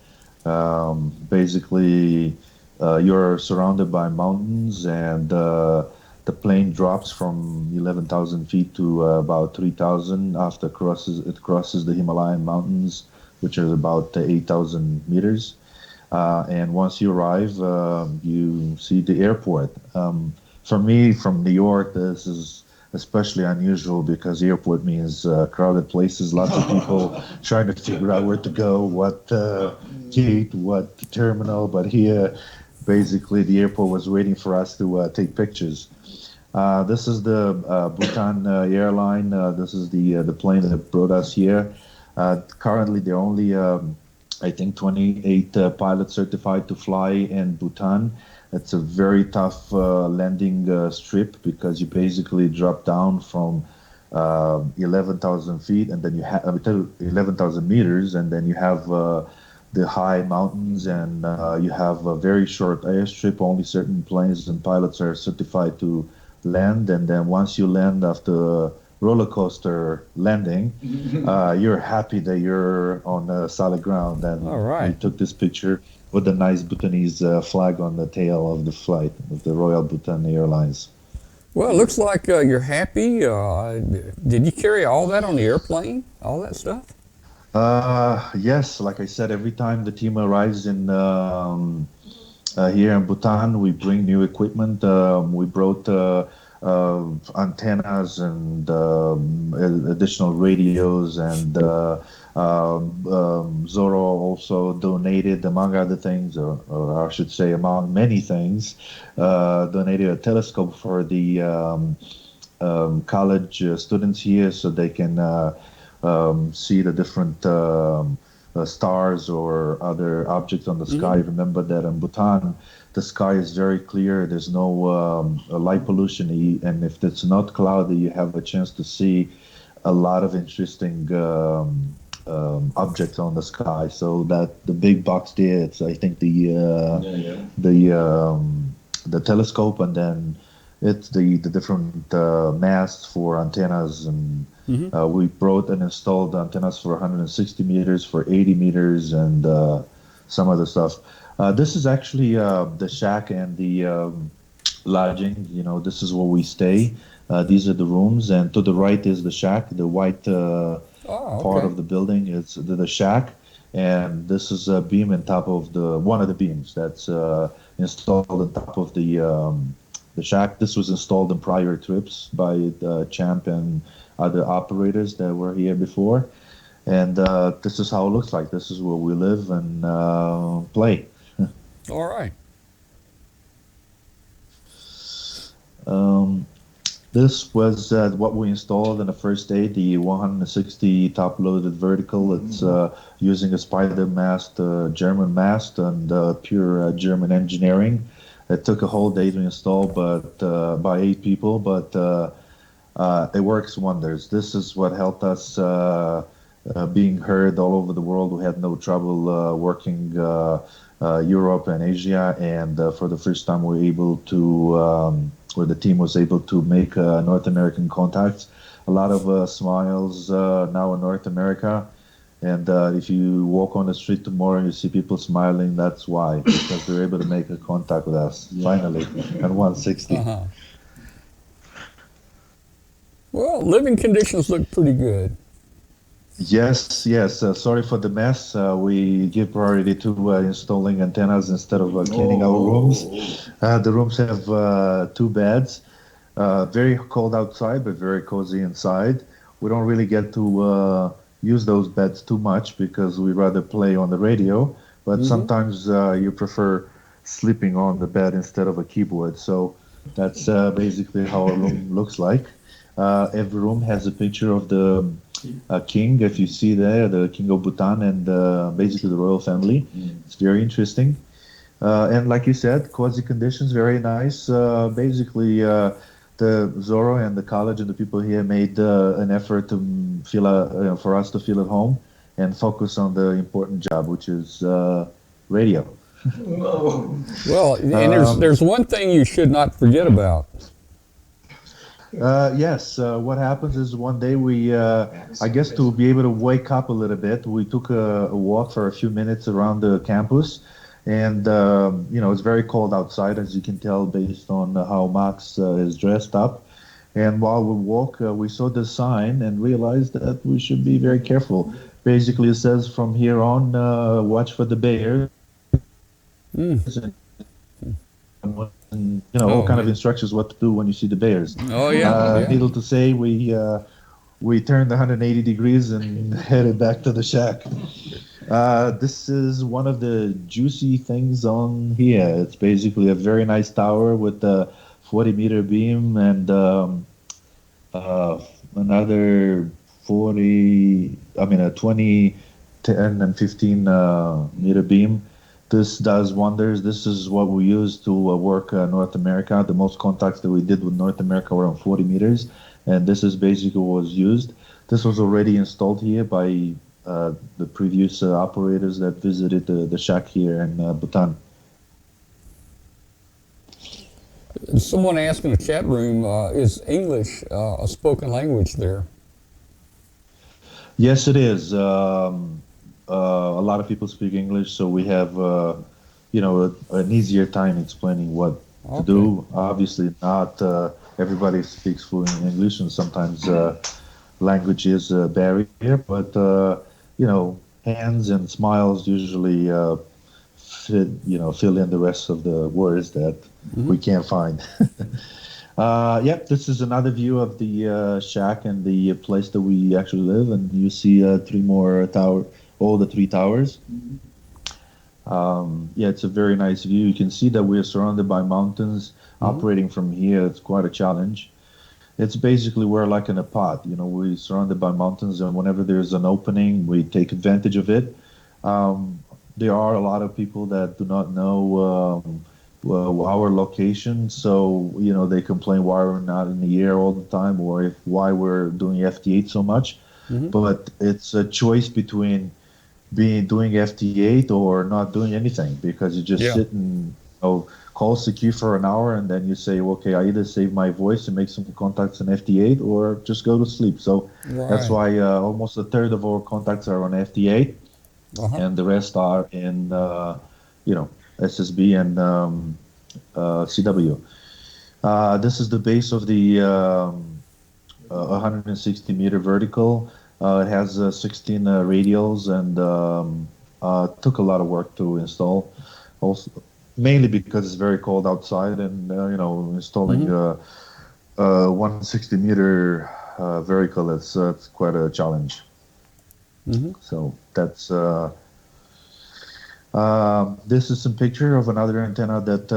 [SPEAKER 4] Basically, you're surrounded by mountains, and the plane drops from 11,000 feet to about 3,000 after it crosses the Himalayan mountains, which is about 8,000 meters. And once you arrive, you see the airport. For me, from New York, this is especially unusual because airport means crowded places, lots of people trying to figure out where to go, what gate, what terminal. But here, basically, the airport was waiting for us to take pictures. This is the Bhutan airline. This is the plane that brought us here. Currently, there are only, I think, 28 pilots certified to fly in Bhutan. It's a very tough landing strip because you basically drop down from 11,000 feet, and then you have 11,000 meters, and then you have the high mountains, and you have a very short airstrip. Only certain planes and pilots are certified to land, and then once you land after roller coaster landing, you're happy that you're on solid ground. And
[SPEAKER 3] all right.
[SPEAKER 4] We took this picture with the nice Bhutanese flag on the tail of the flight of the Royal Bhutan Airlines.
[SPEAKER 3] Well, it looks like you're happy. Did you carry all that on the airplane? All that stuff?
[SPEAKER 4] Yes, like I said, every time the team arrives in here in Bhutan, we bring new equipment. We brought antennas and additional radios, and Zoro also donated, among other things, or I should say among many things, donated a telescope for the college students here so they can see the different stars or other objects on the sky. Remember that in Bhutan, the sky is very clear. There's no light pollution, and if it's not cloudy, you have a chance to see a lot of interesting objects on the sky. So that the big box there, it's I think the telescope, and then it's the different masts for antennas, and we brought and installed antennas for 160 meters, for 80 meters, and some other stuff. This is actually the shack and the lodging. This is where we stay. These are the rooms, and to the right is the shack. The white part of the building is the shack, and this is a beam on top of one of the beams that's installed on top of the shack. This was installed in prior trips by Champ and other operators that were here before, and this is how it looks like. This is where we live and play.
[SPEAKER 3] All right.
[SPEAKER 4] This was what we installed on the first day, the 160 top-loaded vertical. It's using a spider mast, German mast, and pure German engineering. It took a whole day to install, but by 8 people, but it works wonders. This is what helped us being heard all over the world. We had no trouble working Europe and Asia, and for the first time we were able to where the team was able to make North American contacts. A lot of smiles now in North America. And if you walk on the street tomorrow and you see people smiling, that's why, because they're able to make a contact with us, finally, at 160.
[SPEAKER 3] Uh-huh. Well, living conditions look pretty good.
[SPEAKER 4] Yes. Sorry for the mess. We give priority to installing antennas instead of cleaning our rooms. The rooms have 2 beds. Very cold outside, but very cozy inside. We don't really get to use those beds too much because we rather play on the radio. But sometimes you prefer sleeping on the bed instead of a keyboard. So that's basically how a room looks like. Every room has a picture of the king, if you see there, the king of Bhutan and basically the royal family. It's very interesting. And like you said, cozy conditions, very nice. Basically, the Zorro and the college and the people here made an effort to feel for us to feel at home and focus on the important job, which is radio.
[SPEAKER 3] Well, and there's one thing you should not forget about.
[SPEAKER 4] Yes, what happens is one day we, I guess to be able to wake up a little bit, we took a walk for a few minutes around the campus, and it's very cold outside, as you can tell based on how Max is dressed up. And while we walk, we saw the sign and realized that we should be very careful. Basically, it says from here on, watch for the bears. And, all kind of instructions what to do when you see the bears.
[SPEAKER 3] Oh yeah.
[SPEAKER 4] Needless to say, we turned 180 degrees and headed back to the shack. This is one of the juicy things on here. It's basically a very nice tower with a 40-meter beam and another 20, 10 and 15 meter beam. This does wonders. This is what we use to work North America. The most contacts that we did with North America were on 40 meters, and this is basically what was used. This was already installed here by the previous operators that visited the shack here in Bhutan.
[SPEAKER 3] Someone asked in the chat room, is English a spoken language there?
[SPEAKER 4] Yes, it is. A lot of people speak English, so we have, an easier time explaining what to do. Obviously, not everybody speaks fluent English, and sometimes language is a barrier. But hands and smiles usually fill in the rest of the words that we can't find. This is another view of the shack and the place that we actually live, and you see 3 more towers. All the 3 towers. It's a very nice view. You can see that we are surrounded by mountains. Operating from here, it's quite a challenge. It's basically we're like in a pod. We're surrounded by mountains, and whenever there's an opening, we take advantage of it. There are a lot of people that do not know our location, so they complain why we're not in the air all the time, or why we're doing FT8 so much. But it's a choice between doing FT8 or not doing anything, because you just sit and call secure for an hour, and then you say, okay, I either save my voice and make some contacts in FT8 or just go to sleep. So that's why almost a third of our contacts are on FT8, and the rest are in SSB and CW. This is the base of the 160 meter vertical. It has 16 radials and Took a lot of work to install, also mainly because it's very cold outside, and installing a 160 meter vehicle, it's quite a challenge. So that's this is some picture of another antenna that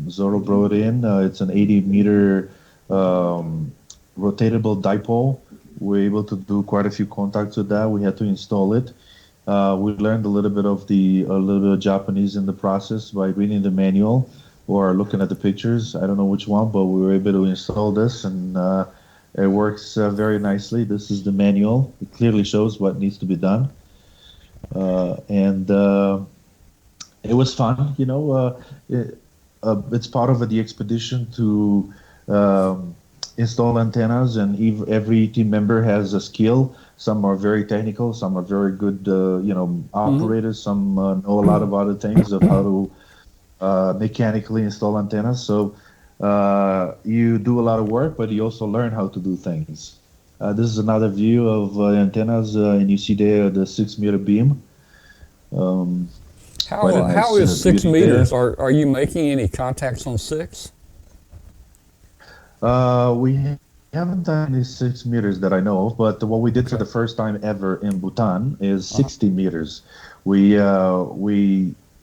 [SPEAKER 4] Zoro brought in. It's an 80 meter rotatable dipole. We're able to do quite a few contacts with that. We had to install it. We learned a little bit of Japanese in the process by reading the manual or looking at the pictures. I don't know which one, but we were able to install this, and it works very nicely. This is the manual. It clearly shows what needs to be done. And it was fun, it's part of the expedition to install antennas, and every team member has a skill. Some are very technical, some are very good, operators. Some know a lot of other things of how to mechanically install antennas. So you do a lot of work, but you also learn how to do things. This is another view of antennas, and you see there the 6 meter beam.
[SPEAKER 3] How is 6 meters? Are you making any contacts on 6?
[SPEAKER 4] We haven't done any 6 meters that I know of, but what we did for the first time ever in Bhutan is 60 meters. We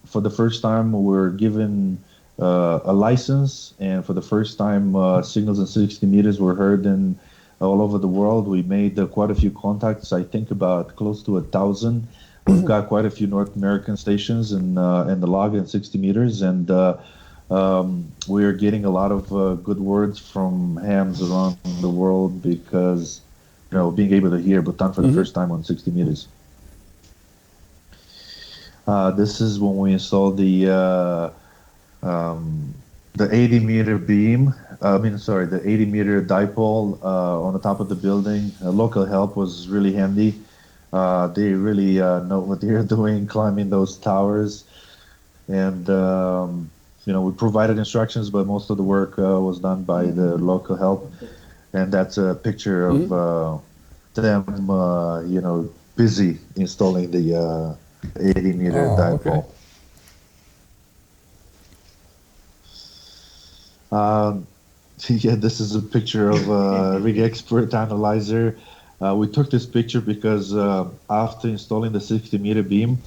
[SPEAKER 4] for the first time were given a license, and for the first time signals in 60 meters were heard in all over the world. We made quite a few contacts. I think about close to 1,000. We've got quite a few North American stations in the log in 60 meters, and we are getting a lot of good words from hams around the world because, being able to hear Bhutan for the first time on 60 meters. This is when we installed the 80 meter beam. The 80 meter dipole on the top of the building. Local help was really handy. They really know what they're doing, climbing those towers. And, we provided instructions, but most of the work was done by the local help. And that's a picture of them, busy installing the 80 meter dipole. Okay. This is a picture of a rig expert analyzer. We took this picture because after installing the 60 meter beam,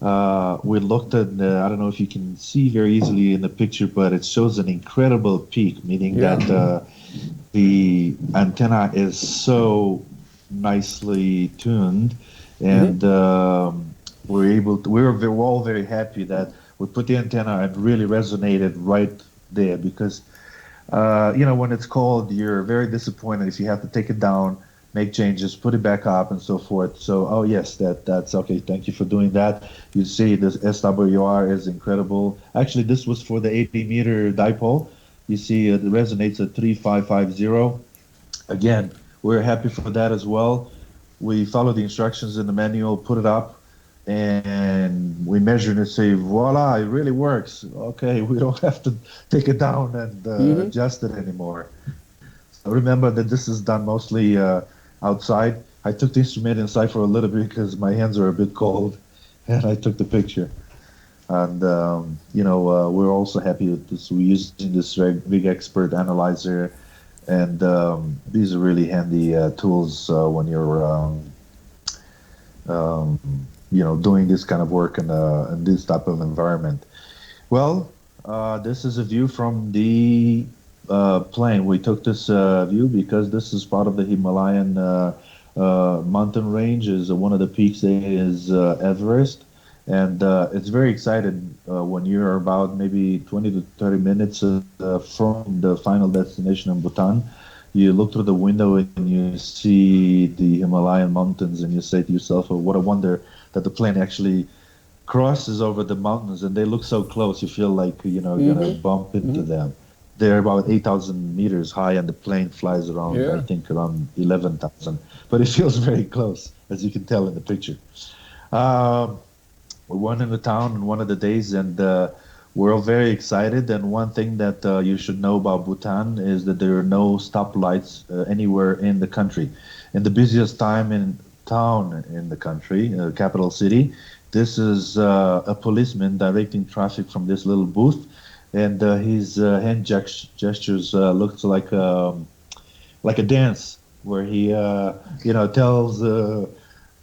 [SPEAKER 4] we looked at, I don't know if you can see very easily in the picture, but it shows an incredible peak, meaning that the antenna is so nicely tuned, and we were all very happy that we put the antenna and really resonated right there, because when it's cold, you're very disappointed if you have to take it down, make changes, put it back up, and so forth. So, yes, that's okay. Thank you for doing that. You see, this SWR is incredible. Actually, this was for the 80 meter dipole. You see, it resonates at 3550. Again, we're happy for that as well. We follow the instructions in the manual, put it up, and we measure it and say, voila, it really works. Okay, we don't have to take it down and adjust it anymore. So remember that this is done mostly outside. I took the instrument inside for a little bit because my hands are a bit cold, and I took the picture. And we're also happy with this. We're using this rig expert analyzer, and these are really handy tools when you're doing this kind of work in this type of environment. Well, this is a view from the plane. We took this view because this is part of the Himalayan mountain range. Is one of the peaks there is Everest, and it's very excited when you're about maybe 20 to 30 minutes from the final destination in Bhutan. You look through the window and you see the Himalayan mountains, and you say to yourself, "Oh, what a wonder that the plane actually crosses over the mountains, and they look so close. You feel like you're gonna bump into them." They're about 8,000 meters high, and the plane flies around, I think, around 11,000. But it feels very close, as you can tell in the picture. We went into town on one of the days, and we're all very excited. And one thing that you should know about Bhutan is that there are no stoplights anywhere in the country. In the busiest time town in the country, capital city. This is a policeman directing traffic from this little booth, and his hand gestures looks like a dance where he tells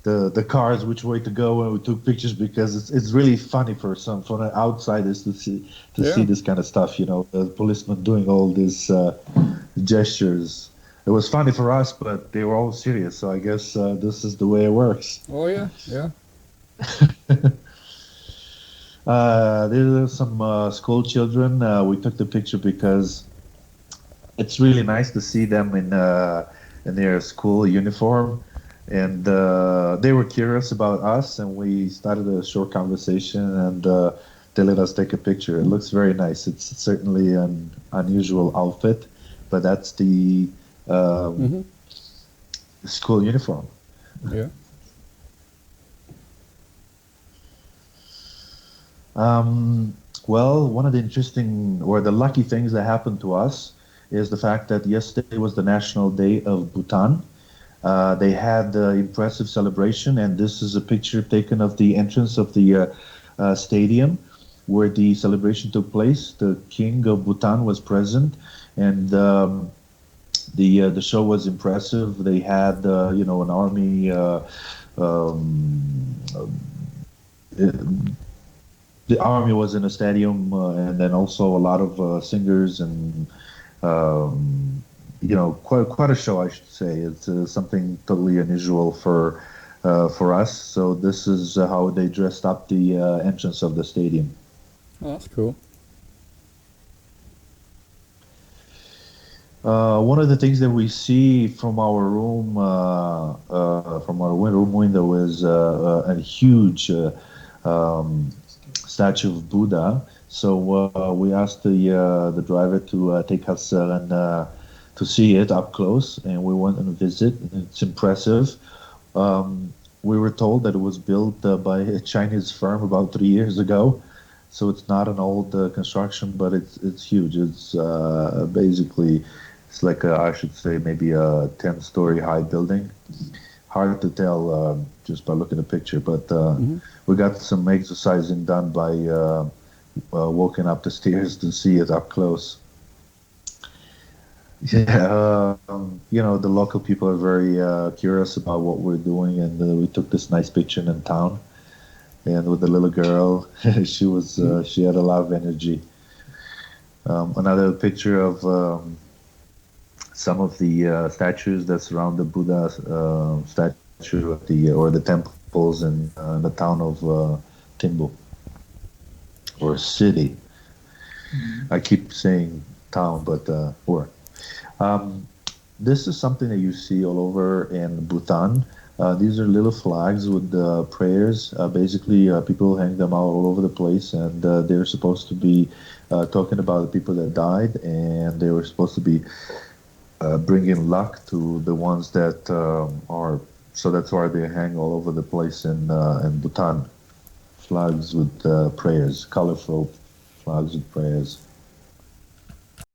[SPEAKER 4] the cars which way to go, and we took pictures because it's really funny for the outsiders to see this kind of stuff. The policeman doing all these gestures. It was funny for us, but they were all serious. So I guess this is the way it works.
[SPEAKER 3] Oh yeah.
[SPEAKER 4] There are some school children. We took the picture because it's really nice to see them in their school uniform, and they were curious about us, and we started a short conversation, and they let us take a picture. It looks very nice. It's certainly an unusual outfit, but that's the school uniform.
[SPEAKER 3] Yeah.
[SPEAKER 4] Well, one of the interesting or the lucky things that happened to us is the fact that yesterday was the National Day of Bhutan. They had the impressive celebration, and this is a picture taken of the entrance of the stadium where the celebration took place. The King of Bhutan was present, and the show was impressive. They had an army. The army was in a stadium, and then also a lot of singers and quite a show, I should say. It's something totally unusual for us. So this is how they dressed up the entrance of the stadium.
[SPEAKER 3] Oh, that's cool.
[SPEAKER 4] One of the things that we see from our room, room window, is a huge statue of Buddha. So we asked the driver to take us and to see it up close, and we went on a visit. It's impressive. We were told that it was built by a Chinese firm about 3 years ago. So it's not an old construction, but it's huge. It's basically, it's like I should say maybe a 10-story high building. Hard to tell just by looking at the picture, but we got some exercising done by walking up the stairs to see it up close. Yeah, the local people are very curious about what we're doing, and we took this nice picture in town. And with the little girl, she had a lot of energy. Another picture of some of the statues that surround the Buddha statue at the temples in the town of Timbu, or city. I keep saying town, but or. This is something that you see all over in Bhutan. These are little flags with prayers. Basically, people hang them out all over the place, and they're supposed to be talking about the people that died, and they were supposed to be bringing luck to the ones that are. So that's why they hang all over the place in Bhutan. Flags with prayers, colorful flags with prayers.